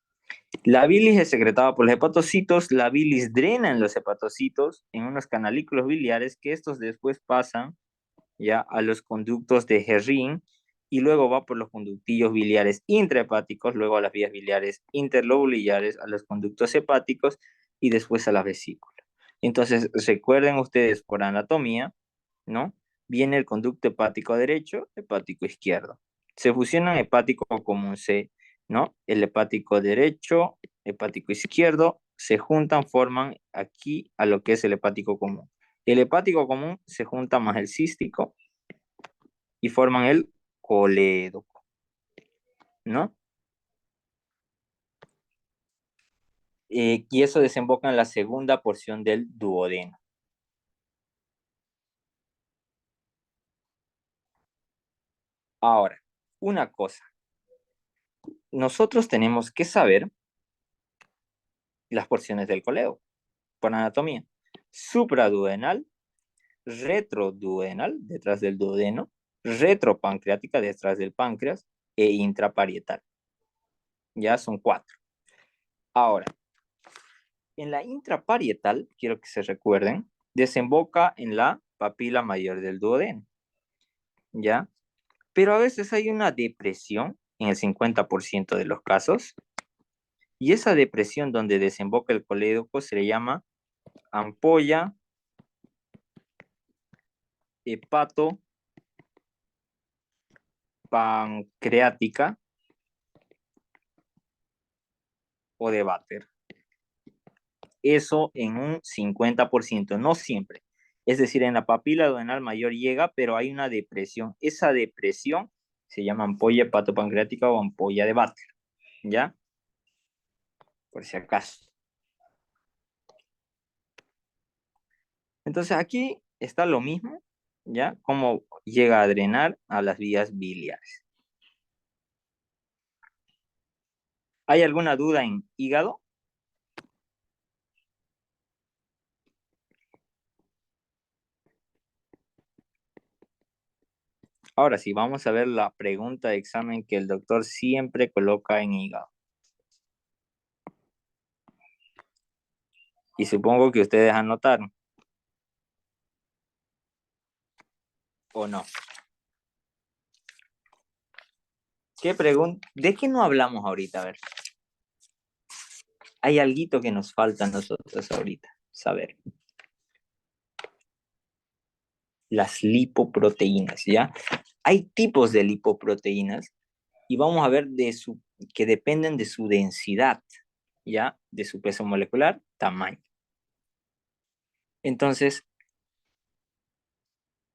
La bilis es secretada por los hepatocitos, la bilis drena en los hepatocitos en unos canalículos biliares que estos después pasan ya a los conductos de Herrin y luego va por los conductillos biliares intrahepáticos, luego a las vías biliares interlobulares, a los conductos hepáticos y después a la vesícula. Entonces, recuerden ustedes por anatomía, ¿no? Viene el conducto hepático derecho, hepático izquierdo. Se fusionan hepático común C, ¿no? El hepático derecho, hepático izquierdo, se juntan, forman aquí a lo que es el hepático común. El hepático común se junta más el cístico y forman el colédoco, ¿no? Y eso desemboca en la segunda porción del duodeno. Ahora, una cosa. Nosotros tenemos que saber las porciones del colédoco por anatomía. Supraduodenal, retroduodenal, detrás del duodeno, retropancreática, detrás del páncreas, e intraparietal. Ya son 4. Ahora, en la intraparietal, quiero que se recuerden, desemboca en la papila mayor del duodeno. ¿Ya? Pero a veces hay una depresión en el 50% de los casos, y esa depresión donde desemboca el colédoco se le llama ampolla hepato pancreática o de Bater. Eso en un 50%, no siempre. Es decir, en la papila duodenal mayor llega, pero hay una depresión. Esa depresión se llama ampolla hepatopancreática o ampolla de Bater. ¿Ya? Por si acaso. Entonces aquí está lo mismo, ¿ya? Cómo llega a drenar a las vías biliares. ¿Hay alguna duda en hígado? Ahora sí, vamos a ver la pregunta de examen que el doctor siempre coloca en hígado. Y supongo que ustedes anotaron. ¿O no? ¿Qué pregunta? ¿De qué no hablamos ahorita? A ver. Hay alguito que nos falta a nosotros ahorita saber. Las lipoproteínas, ¿ya? Hay tipos de lipoproteínas y vamos a ver que dependen de su densidad, ¿ya? De su peso molecular, tamaño. Entonces,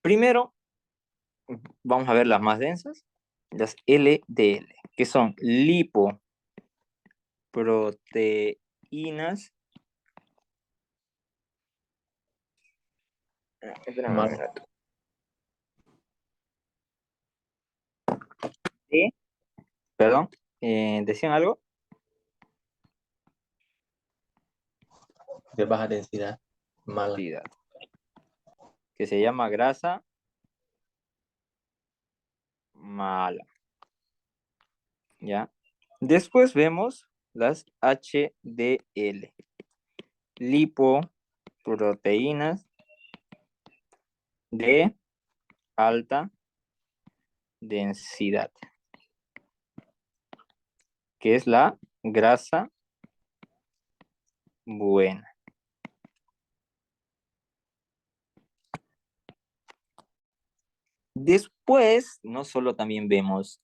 primero, vamos a ver las más densas, las LDL, que son lipoproteínas. Perdón, ¿decían algo? De baja densidad, mala. Que se llama grasa mala. ¿Ya? Después vemos las HDL, lipoproteínas de alta densidad, que es la grasa buena. Después, no solo también vemos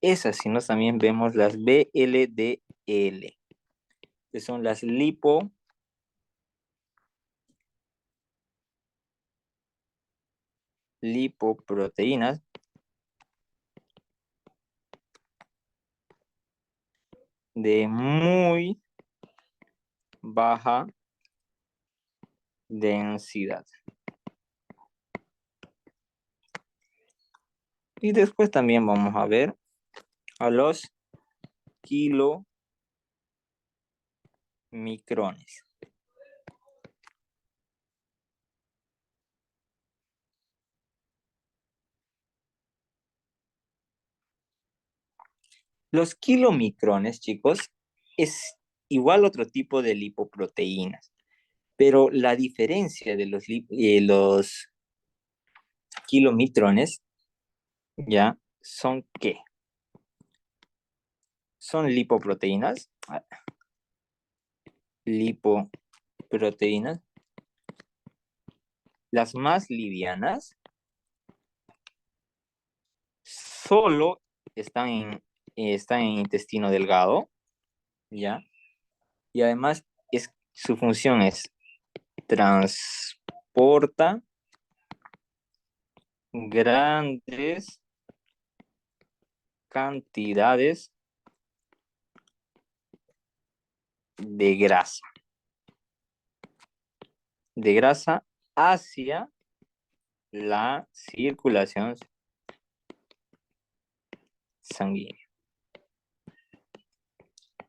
esas, sino también vemos las VLDL, que son las lipoproteínas de muy baja densidad. Y después también vamos a ver a los kilomicrones. Los kilomicrones, chicos, es igual otro tipo de lipoproteínas, pero la diferencia de los kilomicrones, ¿ya? ¿Son qué? Son lipoproteínas. Lipoproteínas. Las más livianas solo están en intestino delgado, ¿ya? Y además su función es transporta grandes cantidades de grasa hacia la circulación sanguínea.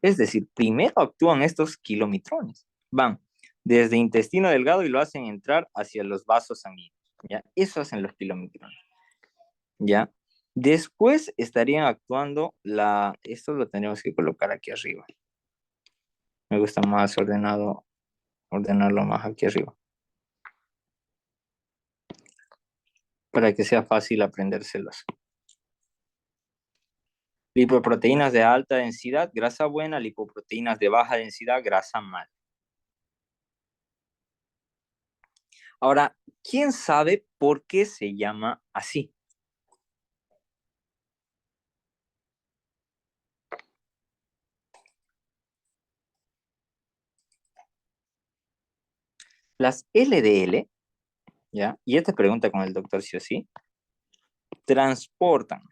Es decir, primero actúan estos kilometrones. Van desde intestino delgado y lo hacen entrar hacia los vasos sanguíneos. ¿Ya? Eso hacen los kilometrones. ¿Ya? Después estarían actuando esto lo tendríamos que colocar aquí arriba. Me gusta más ordenarlo más aquí arriba. Para que sea fácil aprendérselos. Lipoproteínas de alta densidad, grasa buena. Lipoproteínas de baja densidad, grasa mala. Ahora, ¿quién sabe por qué se llama así? Las LDL, ¿ya? Y esta pregunta con el doctor sí o sí, transportan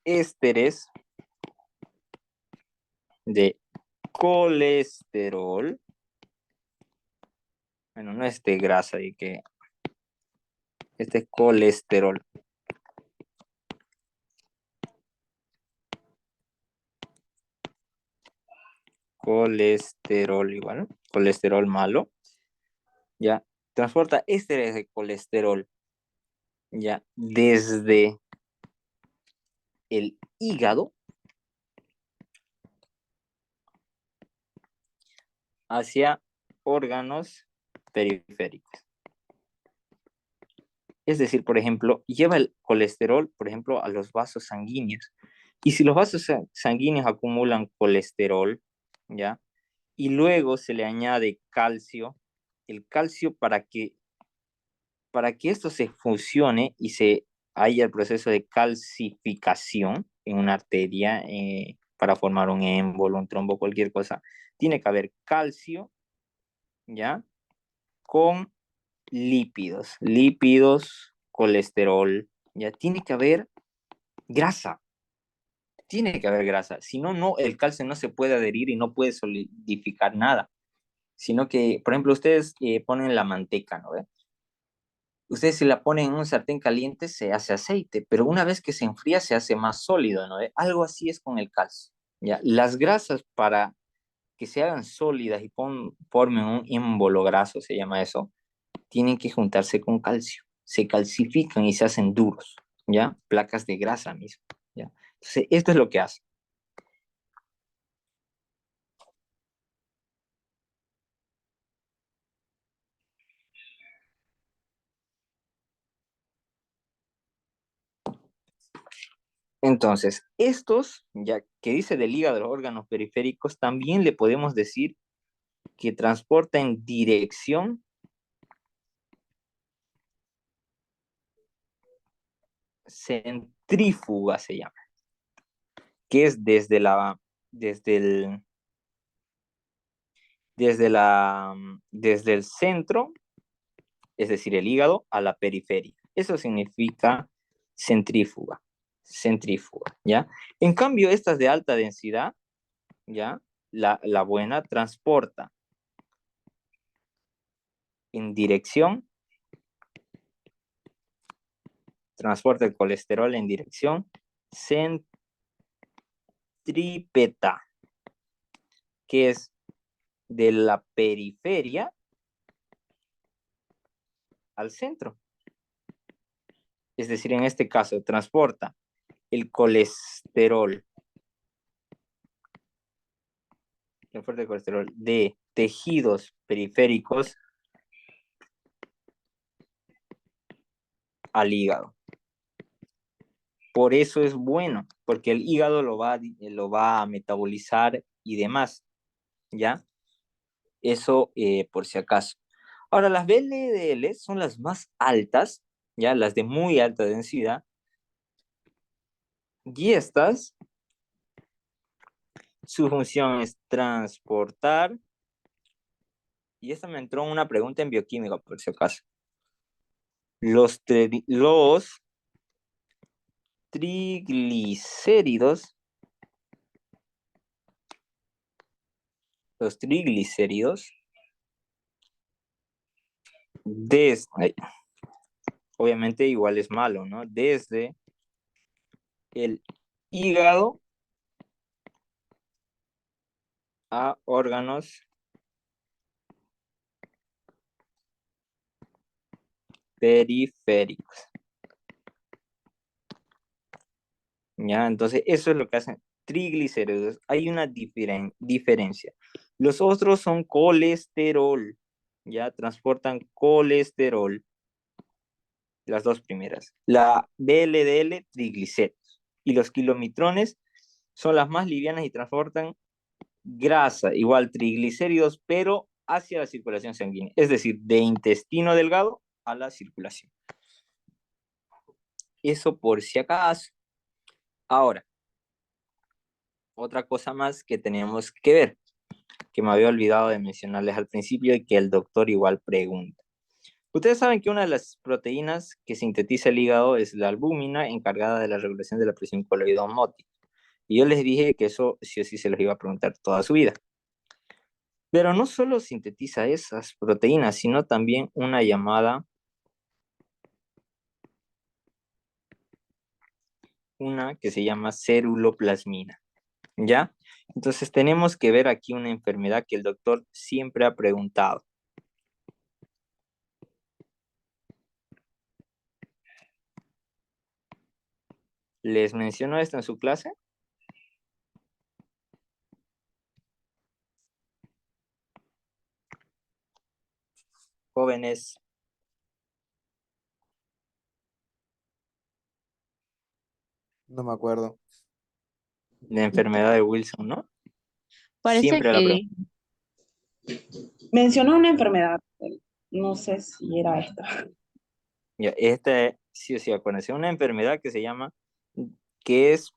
ésteres de colesterol. Bueno, no es de grasa, y que este es colesterol. Colesterol igual, colesterol malo. Ya, transporta ésteres de colesterol, ya, desde el hígado hacia órganos periféricos. Es decir, por ejemplo, lleva el colesterol, por ejemplo, a los vasos sanguíneos. Y si los vasos sanguíneos acumulan colesterol, ¿ya? Y luego se le añade calcio, el calcio para que esto se fusione y se haya el proceso de calcificación en una arteria para formar un émbolo, un trombo, cualquier cosa, tiene que haber calcio, ¿ya? Con lípidos, colesterol, ya tiene que haber grasa, si no, el calcio no se puede adherir y no puede solidificar nada, sino que, por ejemplo, ustedes ponen la manteca, ¿no? Ustedes si la ponen en un sartén caliente se hace aceite, pero una vez que se enfría se hace más sólido, ¿no? Algo así es con el calcio, ¿ya? Las grasas para que se hagan sólidas y formen un émbolo graso, se llama eso, tienen que juntarse con calcio. Se calcifican y se hacen duros, ¿ya? Placas de grasa mismo, ¿ya? Entonces, esto es lo que hace. Entonces, estos, ya que dice del hígado de los órganos periféricos, también le podemos decir que transporta en dirección centrífuga, se llama, que es desde desde el centro, es decir, el hígado, a la periferia. Eso significa centrífuga, ¿ya? En cambio, estas de alta densidad, ¿ya? La buena transporta en dirección, transporta el colesterol en dirección centrípeta, que es de la periferia al centro. Es decir, en este caso, transporta el colesterol, de tejidos periféricos al hígado. Por eso es bueno, porque el hígado lo va a metabolizar y demás, ¿ya? Eso por si acaso. Ahora, las VLDL son las más altas, ¿ya? Las de muy alta densidad. Y estas, su función es transportar. Y esta me entró una pregunta en bioquímica, por si acaso. Los triglicéridos, obviamente igual es malo, ¿no? Desde el hígado a órganos periféricos. ¿Ya? Entonces, eso es lo que hacen triglicéridos. Hay una diferencia. Los otros son colesterol, ¿ya? Transportan colesterol, las dos primeras. La VLDL, triglicéridos. Y los kilomitrones son las más livianas y transportan grasa, igual triglicéridos, pero hacia la circulación sanguínea. Es decir, de intestino delgado a la circulación. Eso por si acaso. Ahora, otra cosa más que tenemos que ver, que me había olvidado de mencionarles al principio y que el doctor igual pregunta. Ustedes saben que una de las proteínas que sintetiza el hígado es la albúmina, encargada de la regulación de la presión coloidosmótica. Y yo les dije que eso sí o sí se los iba a preguntar toda su vida. Pero no solo sintetiza esas proteínas, sino también una llamada, una que se llama ceruloplasmina, ¿ya? Entonces tenemos que ver aquí una enfermedad que el doctor siempre ha preguntado. ¿Les menciono esto en su clase? Jóvenes, No me acuerdo. la enfermedad de Wilson, ¿no? Parece Siempre la que pregunta. Mencionó una enfermedad, no sé si era esta. Ya, esta, sí o sí, acuérdense, una enfermedad que se llama, que es,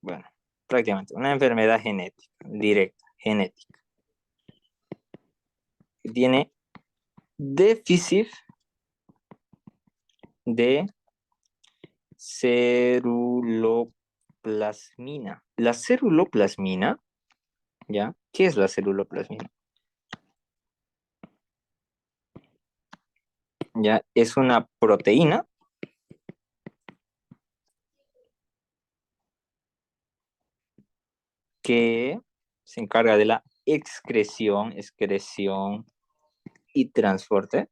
bueno, prácticamente una enfermedad genética, directa, genética. Que tiene déficit de ceruloplasmina. La ceruloplasmina, ¿ya? ¿Qué es la ceruloplasmina? Ya, es una proteína que se encarga de la excreción y transporte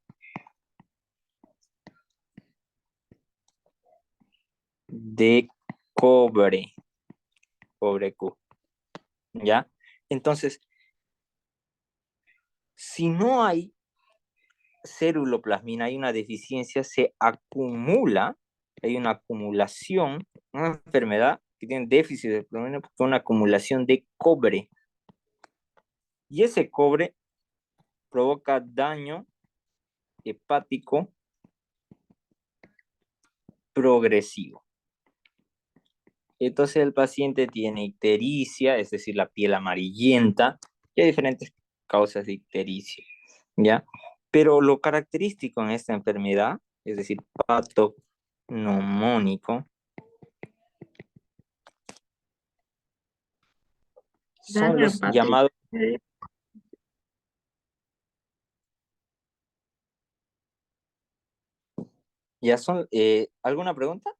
de cobre, cobre Q, ¿ya? Entonces, si no hay ceruloplasmina, hay una deficiencia, se acumula, hay una acumulación, una enfermedad que tiene déficit de plasmina, una acumulación de cobre. Y ese cobre provoca daño hepático progresivo. Entonces el paciente tiene ictericia, es decir, la piel amarillenta, y hay diferentes causas de ictericia, ¿ya? Pero lo característico en esta enfermedad, es decir, patoneumónico, son daño los hepático. llamados, ya son, ¿alguna pregunta?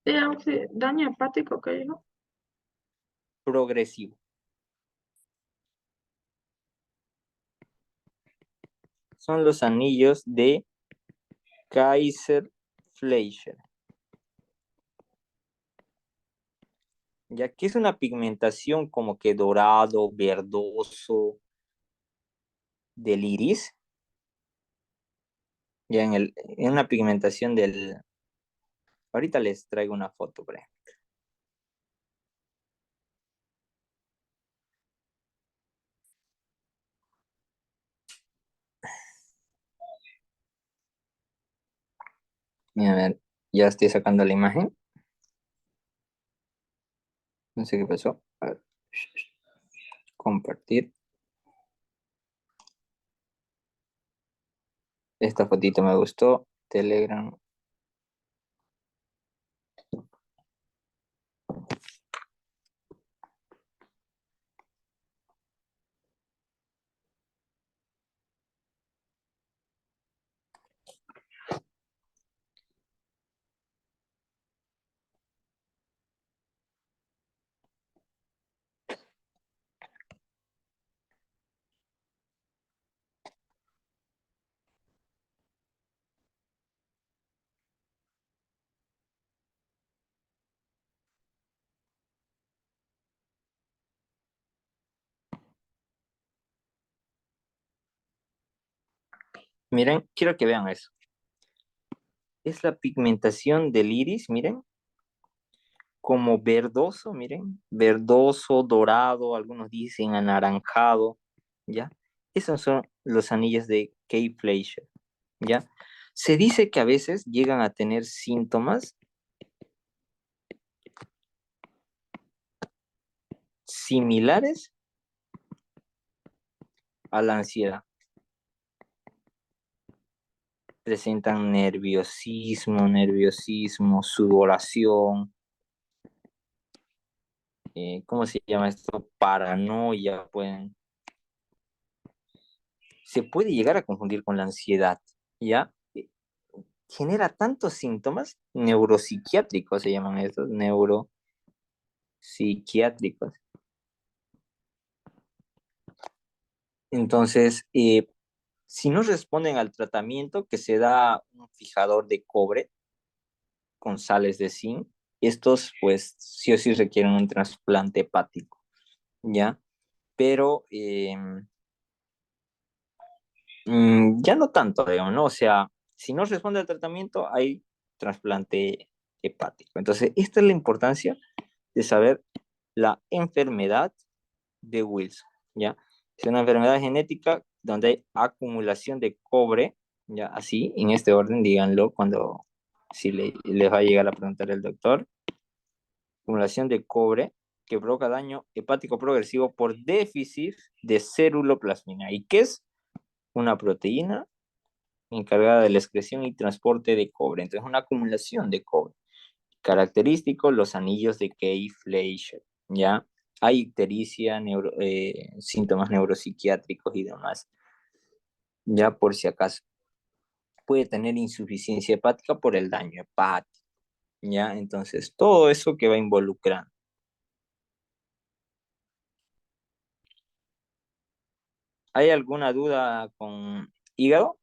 Sí, daño hepático que dijo. Progresivo. Son los anillos de Kaiser-Fleischer. Ya que es una pigmentación como que dorado, verdoso del iris, ya en una pigmentación del, ahorita les traigo una foto, por ejemplo. Mira, a ver, ya estoy sacando la imagen. No sé qué pasó. A ver. Compartir. Esta fotito me gustó. Telegram. Miren, quiero que vean eso. Es la pigmentación del iris, miren, como verdoso, miren, verdoso, dorado, algunos dicen anaranjado, ¿ya? Esos son los anillos de Kay Fleischer, ¿ya? Se dice que a veces llegan a tener síntomas similares a la ansiedad. Presentan nerviosismo, sudoración, ¿cómo se llama esto? Paranoia, se puede llegar a confundir con la ansiedad, ¿ya? Genera tantos síntomas neuropsiquiátricos, se llaman estos, neuropsiquiátricos. Entonces, si no responden al tratamiento que se da un fijador de cobre con sales de zinc, estos pues sí o sí requieren un trasplante hepático, ¿ya? Pero ya no tanto, digamos, ¿no? O sea, si no responde al tratamiento, hay trasplante hepático. Entonces, esta es la importancia de saber la enfermedad de Wilson, ¿ya? Es una enfermedad genética donde hay acumulación de cobre, ¿ya? Así, en este orden, díganlo cuando, si les va a llegar a preguntar el doctor. Acumulación de cobre que provoca daño hepático progresivo por déficit de ceruloplasmina. ¿Y qué es? Una proteína encargada de la excreción y transporte de cobre. Entonces, una acumulación de cobre. Característico, los anillos de Kay Fleischer, ¿ya? Hay ictericia, síntomas neuropsiquiátricos y demás, ya por si acaso. Puede tener insuficiencia hepática por el daño hepático, ¿ya? Entonces, todo eso que va involucrando. ¿Hay alguna duda con hígado?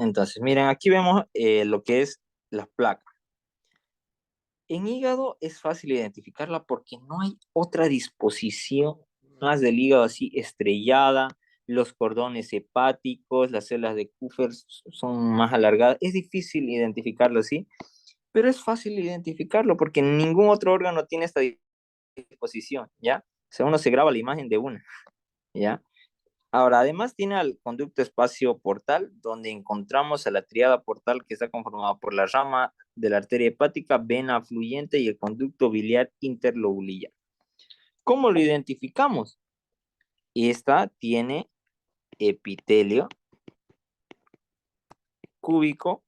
Entonces, miren, aquí vemos lo que es las placas. En hígado es fácil identificarla porque no hay otra disposición más del hígado así estrellada, los cordones hepáticos, las células de Kupffer son más alargadas. Es difícil identificarlo así, pero es fácil identificarlo porque ningún otro órgano tiene esta disposición, ¿ya? O sea, uno se graba la imagen de una, ¿ya? Ahora, además tiene el conducto espacio portal, donde encontramos a la triada portal que está conformada por la rama de la arteria hepática, vena afluyente y el conducto biliar interlobulillar. ¿Cómo lo identificamos? Esta tiene epitelio cúbico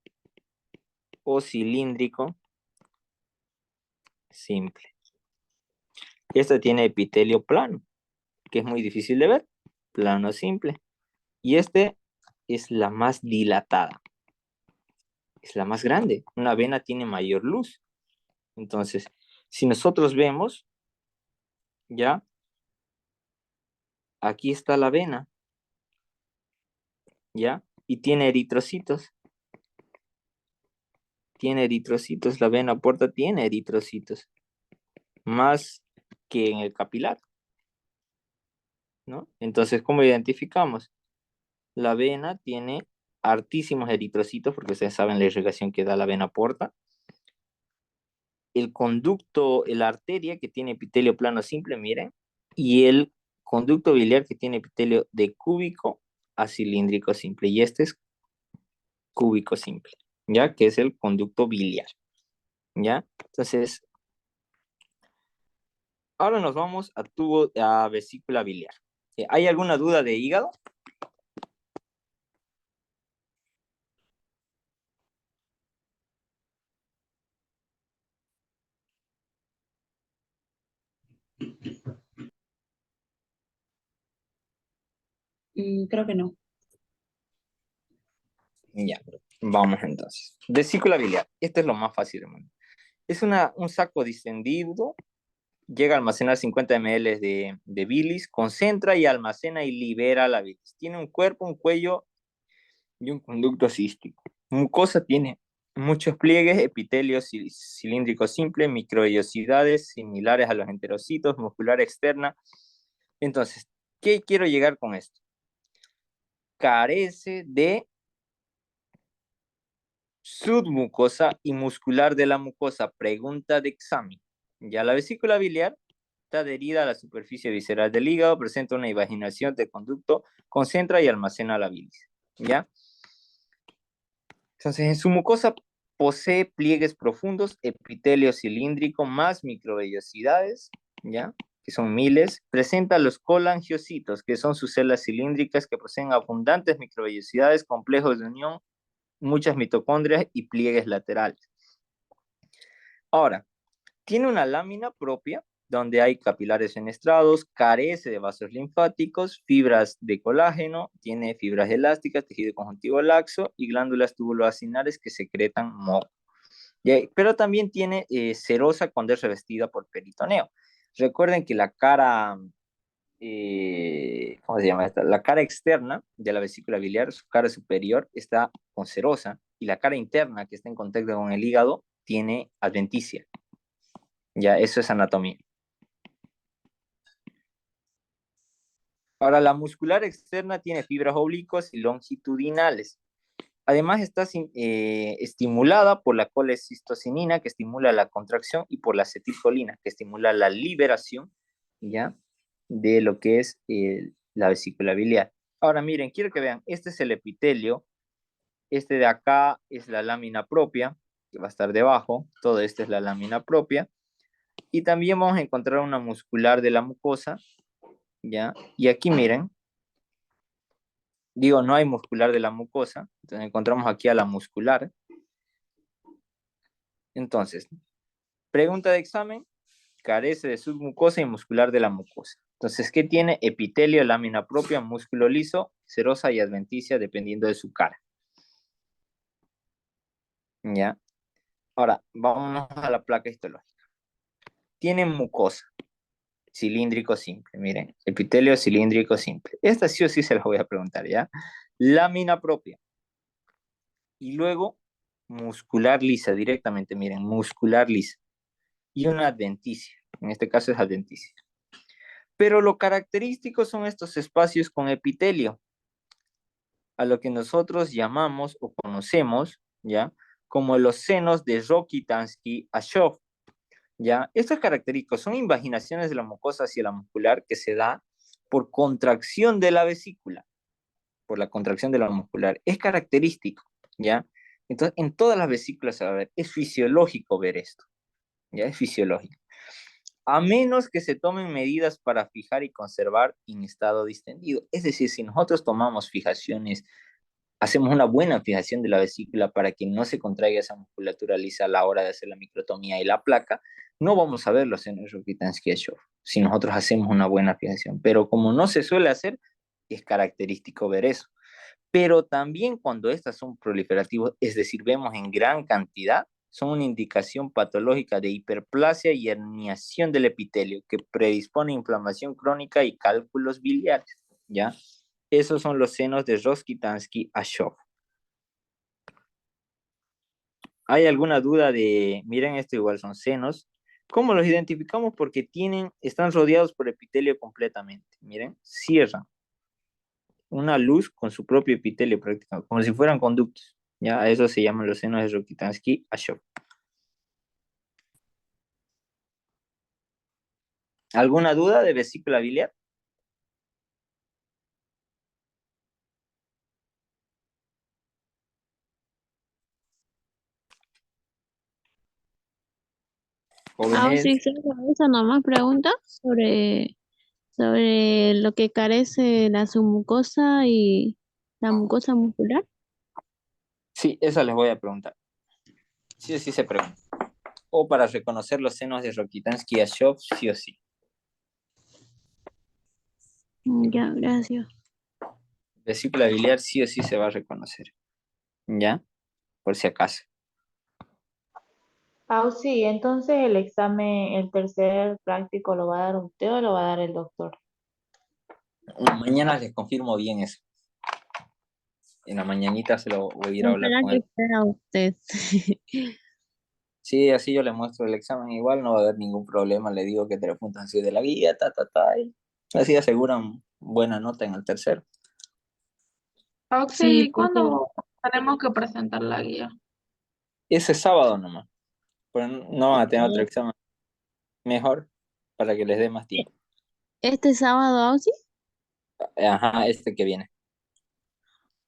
o cilíndrico simple. Esta tiene epitelio plano, que es muy difícil de ver, plano simple. Y este es la más dilatada, es la más grande. Una vena tiene mayor luz. Entonces, si nosotros vemos, ya, aquí está la vena, ya, y tiene eritrocitos, la vena porta tiene eritrocitos, más que en el capilar, ¿no? Entonces, ¿cómo identificamos? La vena tiene hartísimos eritrocitos, porque ustedes saben la irrigación que da la vena porta. El conducto, la arteria que tiene epitelio plano simple, miren, y el conducto biliar que tiene epitelio de cúbico a cilíndrico simple, y este es cúbico simple, ¿ya? Que es el conducto biliar, ¿ya? Entonces, Ahora nos vamos a vesícula biliar. ¿Hay alguna duda de hígado? Creo que no. Ya, vamos entonces. Vesícula biliar. Este es lo más fácil, hermano. Es un saco distendido, llega a almacenar 50 ml de bilis, concentra y almacena y libera la bilis. Tiene un cuerpo, un cuello y un conducto cístico. Mucosa tiene muchos pliegues, epitelio cilíndrico simple, microvellosidades similares a los enterocitos, muscular externa. Entonces, ¿qué quiero llegar con esto? Carece de submucosa y muscular de la mucosa. Pregunta de examen. Ya la vesícula biliar está adherida a la superficie visceral del hígado, presenta una invaginación del conducto, concentra y almacena la bilis. ¿Ya? Entonces, en su mucosa posee pliegues profundos, epitelio cilíndrico más microvellosidades, ¿ya? Que son miles. Presenta los colangiocitos, que son sus células cilíndricas que poseen abundantes microvellosidades, complejos de unión, muchas mitocondrias y pliegues laterales. Ahora, tiene una lámina propia donde hay capilares fenestrados, carece de vasos linfáticos, fibras de colágeno, tiene fibras elásticas, tejido conjuntivo laxo y glándulas tubuloacinares que secretan moco. Pero también tiene serosa cuando es revestida por peritoneo. Recuerden que la cara, ¿cómo se llama esta? La cara externa de la vesícula biliar, su cara superior, está con serosa y la cara interna, que está en contacto con el hígado, tiene adventicia. Ya, eso es anatomía. Ahora, la muscular externa tiene fibras oblicuas y longitudinales. Además, está estimulada por la colecistocinina, que estimula la contracción, y por la acetilcolina, que estimula la liberación, ¿ya? De lo que es la vesícula biliar. Ahora, miren, quiero que vean, este es el epitelio, este de acá es la lámina propia, que va a estar debajo, todo esto es la lámina propia, y también vamos a encontrar una muscular de la mucosa, ¿ya? Y aquí miren, digo, no hay muscular de la mucosa, entonces encontramos aquí a la muscular. Entonces, pregunta de examen, carece de submucosa y muscular de la mucosa. Entonces, ¿qué tiene? Epitelio, lámina propia, músculo liso, serosa y adventicia, dependiendo de su cara. ¿Ya? Ahora, vamos a la placa histológica. Tiene mucosa, cilíndrico simple, miren, epitelio cilíndrico simple. Esta sí o sí se la voy a preguntar, ¿ya? Lámina propia. Y luego, muscular lisa, directamente, miren, muscular lisa. Y una adventicia, en este caso es adventicia. Pero lo característico son estos espacios con epitelio, a lo que nosotros llamamos o conocemos, ¿ya? Como los senos de Rokitansky-Ashov, ¿ya? Estos característicos son invaginaciones de la mucosa hacia la muscular que se da por contracción de la vesícula, por la contracción de la muscular. Es característico, ¿ya? Entonces, en todas las vesículas se va a ver, es fisiológico ver esto, ¿ya? Es fisiológico. A menos que se tomen medidas para fijar y conservar en estado distendido. Es decir, si nosotros tomamos fijaciones, hacemos una buena fijación de la vesícula para que no se contraiga esa musculatura lisa a la hora de hacer la microtomía y la placa, no vamos a ver los senos Rokitansky-Ashov si nosotros hacemos una buena fijación. Pero como no se suele hacer, es característico ver eso. Pero también cuando estas son proliferativas, es decir, vemos en gran cantidad, son una indicación patológica de hiperplasia y herniación del epitelio que predispone a inflamación crónica y cálculos biliares, ¿ya? Esos son los senos de Rokitansky-Ashov. ¿Hay alguna duda de, miren, esto igual son senos? ¿Cómo los identificamos? Porque están rodeados por epitelio completamente. Miren, cierran una luz con su propio epitelio prácticamente, como si fueran conductos. Ya, a eso se llaman los senos de Rokitansky-Ashov. ¿Alguna duda de vesícula biliar? Jóvenes, Sí, solo eso nomás pregunta sobre lo que carece la submucosa y la mucosa muscular. sí, eso les voy a preguntar. Sí o sí se pregunta. O para reconocer los senos de Rokitansky-Ashov, sí o sí. Ya, gracias. Vesícula biliar sí o sí se va a reconocer. ¿Ya? Por si acaso. Sí, entonces el examen, el tercer práctico, ¿lo va a dar usted o lo va a dar el doctor? Mañana les confirmo bien eso. En la mañanita se lo voy a ir a hablar Ojalá con que él. sea usted. Sí, así yo le muestro el examen. Igual no va a haber ningún problema. Le digo que te apuntan así de la guía, ta, ta, ta. Y así aseguran buena nota en el tercero. Sí, ¿Y porque cuándo tenemos que presentar la guía? Ese sábado nomás. Pero no van a tener otro examen mejor para que les dé más tiempo. este sábado, sí. Ajá, este que viene.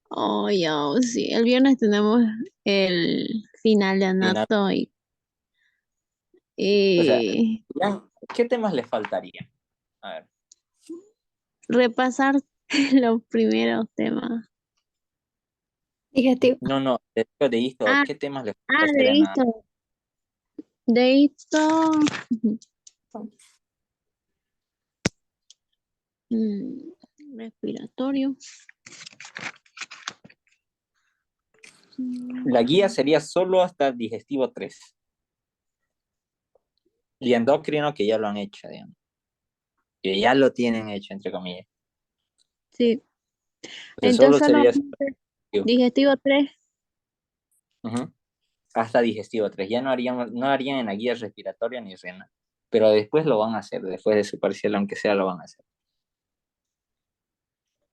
Oh, ya, sí. El viernes tenemos el final de Final. anato O sea, y ¿qué temas les faltaría? A ver. repasar los primeros temas. Digestivo. No, no, de esto, Ah, ¿qué temas les falta hacer de en la... esto. De esto. mm, Respiratorio. La guía sería solo hasta digestivo 3 y endocrino que ya lo han hecho, digamos, que ya lo tienen hecho, entre comillas. Sí. Entonces solo Entonces solo sería digestivo 3. ujú, hasta digestivo 3. Ya no harían en la guía respiratoria ni renal, pero después lo van a hacer, después de su parcial, aunque sea, lo van a hacer.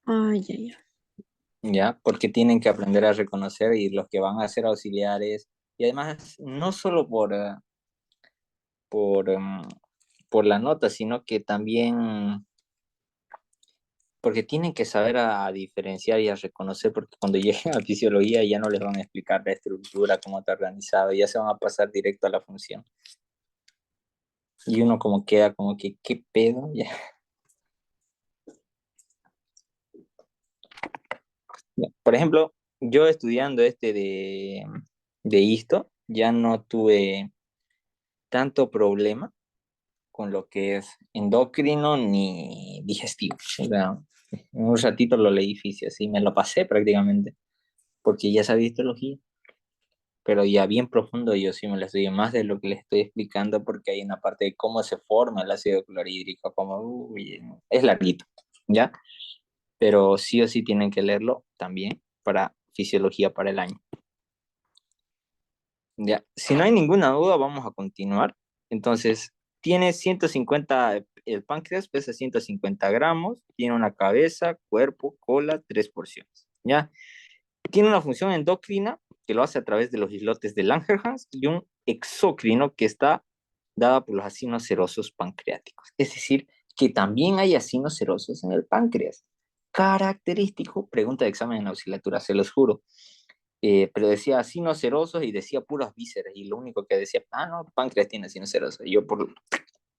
Ay, ay, ay. ¿Ya? Porque tienen que aprender a reconocer y los que van a ser auxiliares, y además no solo por, em, por la nota, sino que también porque tienen que saber a diferenciar y a reconocer, porque cuando lleguen a fisiología ya no les van a explicar la estructura, cómo está organizado, ya se van a pasar directo a la función. Y uno como queda como que, ¿qué pedo? Ya. Ya. Por ejemplo, yo estudiando de ISTO, ya no tuve tanto problema con lo que es endocrino ni digestivo. O sea, en un ratito lo leí fisio, así me lo pasé prácticamente, porque ya sabía histología. Pero ya bien profundo yo sí me lo estudio más de lo que les estoy explicando porque hay una parte de cómo se forma el ácido clorhídrico, como uy, es larguito, ¿ya? Pero sí o sí tienen que leerlo también para fisiología para el año. Ya, si no hay ninguna duda, vamos a continuar. Entonces, tiene 150, el páncreas pesa 150 gramos, tiene una cabeza, cuerpo, cola, 3 porciones, ¿ya? Tiene una función endocrina que lo hace a través de los islotes de Langerhans y un exocrino que está dada por los acinos serosos pancreáticos. Es decir, que también hay acinos serosos en el páncreas. Característico, pregunta de examen en auxiliatura, se los juro. Pero decía acinos serosos y decía puras vísceras y lo único que decía, no, páncreas tiene acinos serosos. Y yo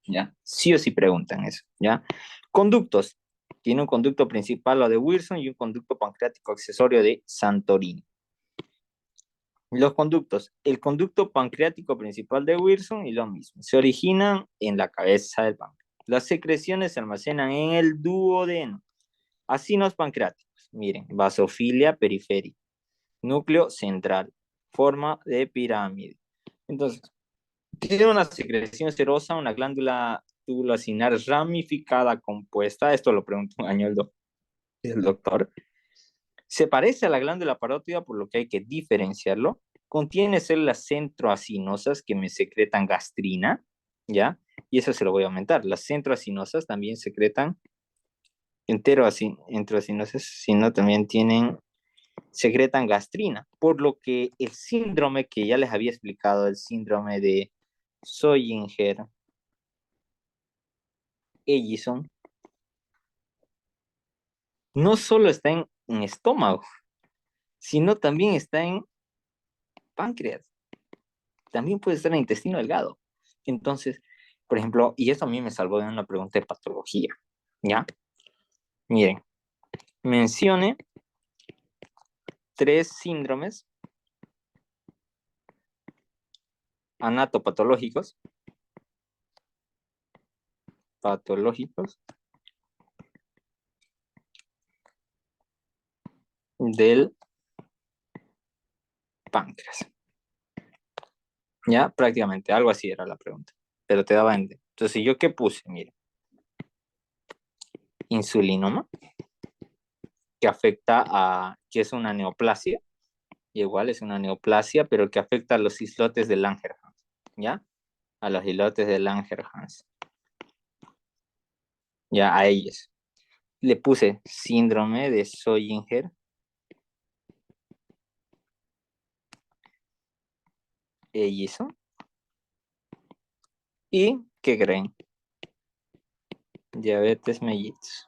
ya, sí o sí preguntan eso, ¿ya? Conductos. Tiene un conducto principal, lo de Wilson, y un conducto pancreático accesorio de Santorini. Los conductos. El conducto pancreático principal de Wilson y lo mismo. Se originan en la cabeza del páncreas. Las secreciones se almacenan en el duodeno. Acinos pancreáticos. Miren, basofilia periférica. Núcleo central. Forma de pirámide. Entonces, tiene una secreción serosa, una glándula tubuloacinar ramificada compuesta. Esto lo preguntó un año el doctor. Se parece a la glándula parótida, por lo que hay que diferenciarlo. Contiene células centroacinosas que me secretan gastrina, ¿ya? Y eso se lo voy a aumentar. Las centroacinosas también secretan enteroacinosas, sino también secretan gastrina, por lo que el síndrome que ya les había explicado, el síndrome de Soyinger-Ellison, no solo está en estómago, sino también está en páncreas. También puede estar en intestino delgado. Entonces, por ejemplo, y esto a mí me salvó de una pregunta de patología, ¿ya? Miren, mencione 3 síndromes anatopatológicos, del páncreas. Ya, prácticamente, algo así era la pregunta, pero te daba en... Entonces, ¿yo qué puse? Mire, insulinoma, que afecta a, que es una neoplasia, y igual es una neoplasia, pero que afecta a los islotes de Langerhans, ¿ya? A los islotes de Langerhans, ya, a ellos. Le puse síndrome de Soyinger-Ellison, y, ¿qué creen? Diabetes mellitus.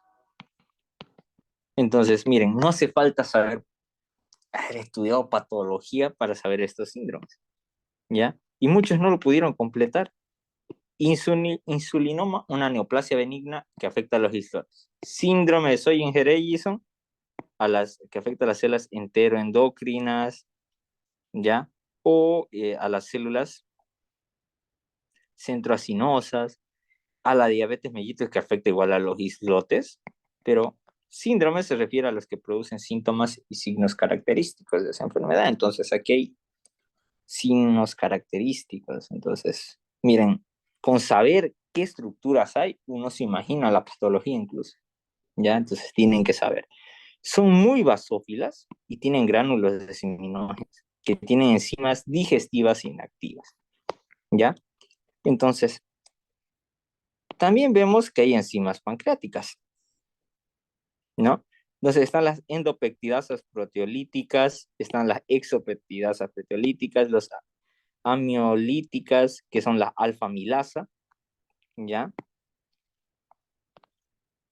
Entonces, miren, no hace falta haber estudiado patología para saber estos síndromes, ¿ya? Y muchos no lo pudieron completar. Insulinoma, una neoplasia benigna que afecta a los islotes. Síndrome de Soyinger-Ellison, que afecta a las células enteroendocrinas, ¿ya? O a las células centroacinosas, a la diabetes mellitus que afecta igual a los islotes, pero síndrome se refiere a los que producen síntomas y signos característicos de esa enfermedad. Entonces aquí hay signos característicos. Entonces, miren, con saber qué estructuras hay, uno se imagina la patología incluso, ¿ya? Entonces tienen que saber. Son muy basófilas y tienen gránulos de seminógenes que tienen enzimas digestivas inactivas, ¿ya? Entonces, también vemos que hay enzimas pancreáticas, ¿no? Entonces están las endopeptidasas proteolíticas, están las exopeptidasas proteolíticas, los amiolíticas, que son la alfa-milasa, ¿ya?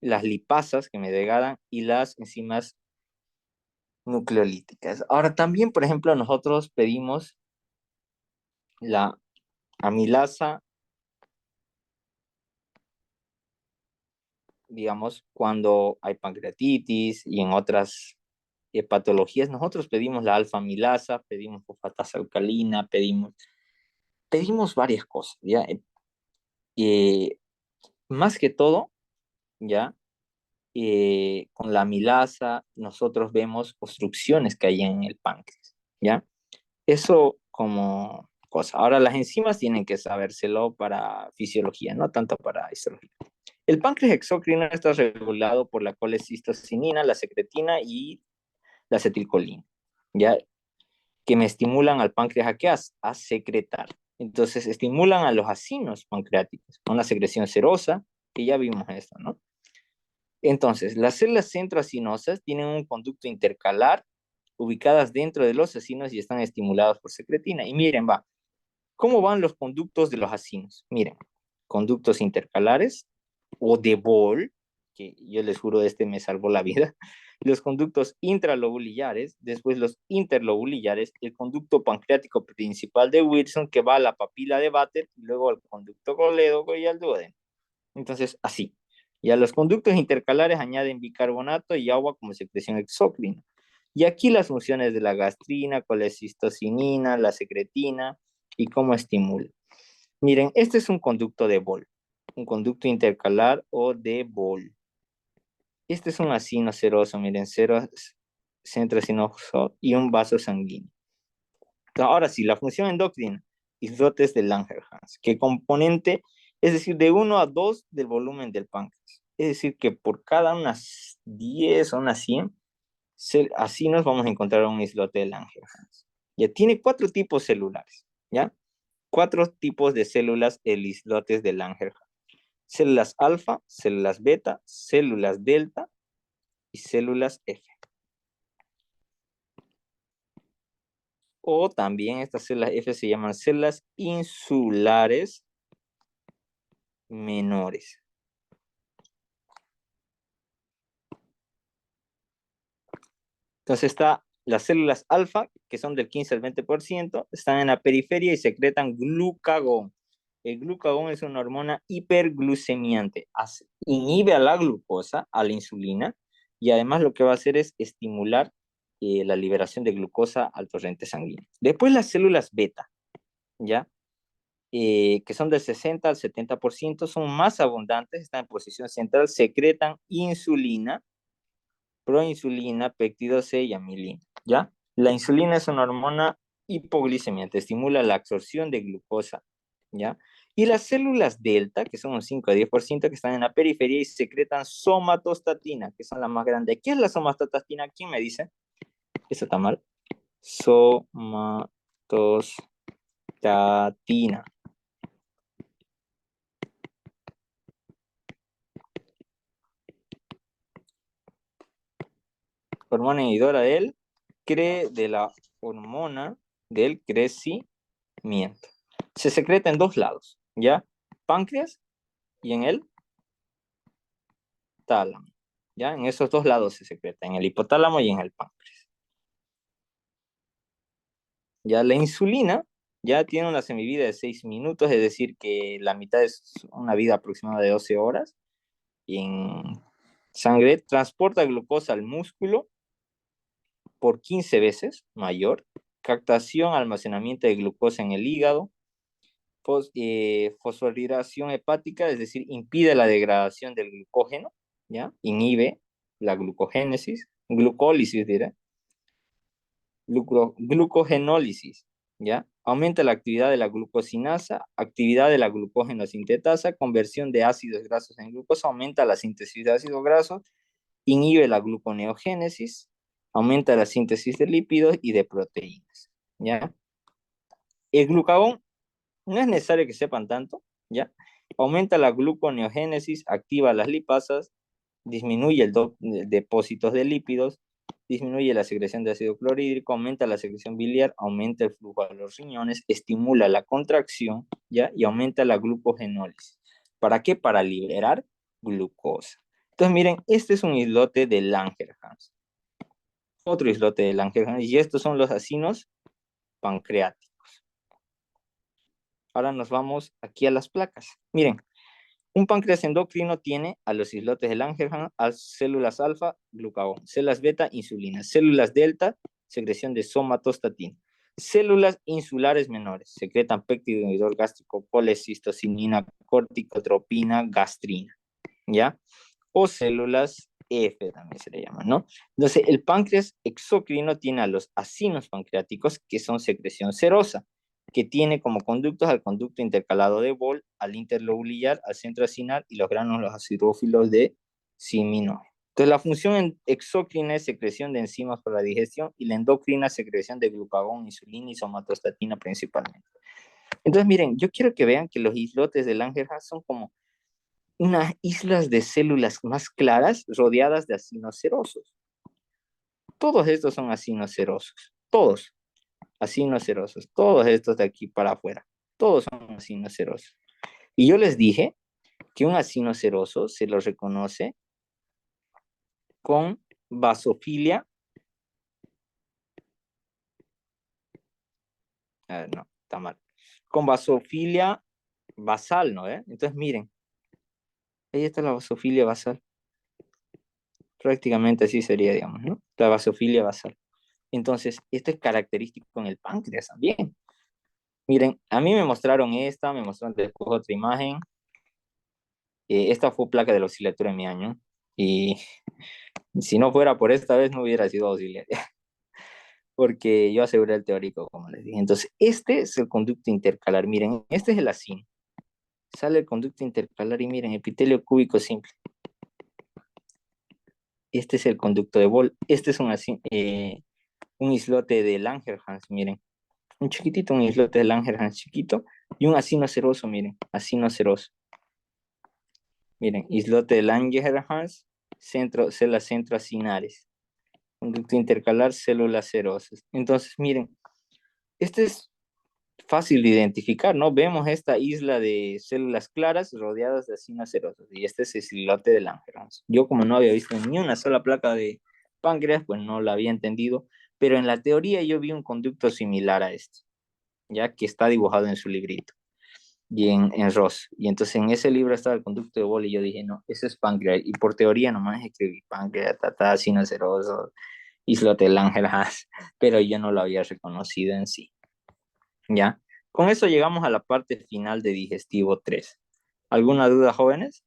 Las lipasas, que me degradan, y las enzimas nucleolíticas. Ahora también, por ejemplo, nosotros pedimos la amilasa, digamos, cuando hay pancreatitis y en otras patologías, nosotros pedimos la alfa-amilasa, pedimos fosfatasa alcalina, pedimos varias cosas, ¿ya? Más que todo, ¿ya? Con la amilasa nosotros vemos obstrucciones que hay en el páncreas, ¿ya? Eso como cosa. Ahora las enzimas tienen que sabérselo para fisiología, no tanto para histología. El páncreas exócrino está regulado por la colecistocinina, la secretina y la acetilcolina, ¿ya? Que me estimulan al páncreas a secretar. Entonces estimulan a los acinos pancreáticos, una secreción serosa, que ya vimos esto, ¿no? Entonces, las células centroacinosas tienen un conducto intercalar ubicadas dentro de los acinos y están estimulados por secretina. Y miren, ¿cómo van los conductos de los acinos? Miren, conductos intercalares o de Bol, que yo les juro este me salvó la vida, los conductos intralobulillares, después los interlobulillares, el conducto pancreático principal de Wilson que va a la papila de Vater y luego al conducto colédoco y al duodeno. Entonces, así. Y a los conductos intercalares añaden bicarbonato y agua como secreción exócrina. Y aquí las funciones de la gastrina, colecistocinina, la secretina y cómo estimula. Miren, este es un conducto de Bol, un conducto intercalar o de Bol. Este es un acino seroso, miren, centro acinoso y un vaso sanguíneo. Ahora sí, la función endocrina, islotes de Langerhans, que componente, es decir, de 1 a 2 del volumen del páncreas. Es decir, que por cada unas 10 o unas 100, así nos vamos a encontrar un islote de Langerhans. Ya tiene 4 tipos celulares, ¿ya? 4 tipos de células, el islotes de Langerhans. Células alfa, células beta, células delta y células F. O también estas células F se llaman células insulares menores. Entonces está las células alfa, que son del 15 al 20%, están en la periferia y secretan glucagón. El glucagón es una hormona hiperglucemiante, inhibe a la glucosa, a la insulina, y además lo que va a hacer es estimular la liberación de glucosa al torrente sanguíneo. Después las células beta, ¿ya? Que son del 60 al 70%, son más abundantes, están en posición central, secretan insulina, proinsulina, péptido C y amilina, ¿ya? La insulina es una hormona hipoglicemiante, estimula la absorción de glucosa, ¿ya? Y las células delta, que son un 5 a 10%, que están en la periferia y secretan somatostatina, que son las más grandes. ¿Qué es la somatostatina? ¿Quién me dice? Eso está mal. Somatostatina. Hormona inhibidora de la hormona del crecimiento. Se secreta en dos lados, ¿ya? Páncreas y en el tálamo, ¿ya? En esos dos lados se secreta, en el hipotálamo y en el páncreas. Ya la insulina ya tiene una semivida de 6 minutos, es decir, que la mitad es una vida aproximada de 12 horas. Y en sangre transporta glucosa al músculo por 15 veces mayor, captación, almacenamiento de glucosa en el hígado, fosforilación hepática, es decir, impide la degradación del glucógeno, ¿ya? Inhibe la glucogénesis, glucólisis, diré, glucogenólisis, ¿ya? Aumenta la actividad de la glucosinasa, actividad de la glucógeno sintetasa, conversión de ácidos grasos en glucosa, aumenta la síntesis de ácidos grasos, inhibe la gluconeogénesis, aumenta la síntesis de lípidos y de proteínas, ¿ya? El glucagón no es necesario que sepan tanto, ¿ya? Aumenta la gluconeogénesis, activa las lipasas, disminuye el depósitos de lípidos, disminuye la secreción de ácido clorhídrico, aumenta la secreción biliar, aumenta el flujo a los riñones, estimula la contracción, ¿ya? Y aumenta la glucogenólisis. ¿Para qué? Para liberar glucosa. Entonces, miren, este es un islote de Langerhans. Otro islote de Langerhans, y estos son los acinos pancreáticos. Ahora nos vamos aquí a las placas. Miren, un páncreas endocrino tiene a los islotes de Langerhans, a células alfa, glucagón, células beta, insulina, células delta, secreción de somatostatina, células insulares menores, secretan péptido inhibidor gástrico, colecistocinina, corticotropina, gastrina, ¿ya? O células F también se le llama, ¿no? Entonces, el páncreas exocrino tiene a los acinos pancreáticos, que son secreción serosa, que tiene como conductos al conducto intercalado de Bol, al interlobulillar, al centro acinal y los gránulos acidófilos de Siminógeno. Entonces, la función exócrina es secreción de enzimas para la digestión y la endocrina secreción de glucagón, insulina y somatostatina principalmente. Entonces, miren, yo quiero que vean que los islotes de Langerhans son como unas islas de células más claras rodeadas de acinos serosos. Todos estos son acinos serosos, todos acinos serosos, todos estos de aquí para afuera, todos son acinos serosos. Y yo les dije que un acino seroso se lo reconoce con basofilia. No, está mal. Con basofilia basal, ¿no? Entonces, miren, ahí está la basofilia basal. Prácticamente así sería, digamos, ¿no? La basofilia basal. Entonces, esto es característico en el páncreas también. Miren, a mí me mostraron esta, me mostraron después otra imagen. Esta fue placa del oscilatorio en mi año. Y si no fuera por esta vez, no hubiera sido auxiliaria. Porque yo aseguré el teórico, como les dije. Entonces, este es el conducto intercalar. Miren, este es el acino. Sale el conducto intercalar y miren, epitelio cúbico simple. Este es el conducto de Bol. Este es un islote de Langerhans, miren. Un chiquitito, un islote de Langerhans chiquito. Y un acino seroso, miren, acino seroso. Miren, islote de Langerhans, células centroacinares. Conducto intercalar, células serosas. Entonces, miren, este es fácil de identificar, ¿no? Vemos esta isla de células claras rodeadas de acinos serosos. Y este es el islote de Langerhans. Yo, como no había visto ni una sola placa de páncreas, pues no la había entendido. Pero en la teoría yo vi un conducto similar a este, ya que está dibujado en su librito. y en Ross. Y entonces en ese libro estaba el conducto de Bol y yo dije, no, eso es páncreas. Y por teoría nomás escribí páncreas, tata, sinoceroso, islotelangelas, pero yo no lo había reconocido en sí. ¿Ya? Con eso llegamos a la parte final de digestivo 3. ¿Alguna duda, jóvenes?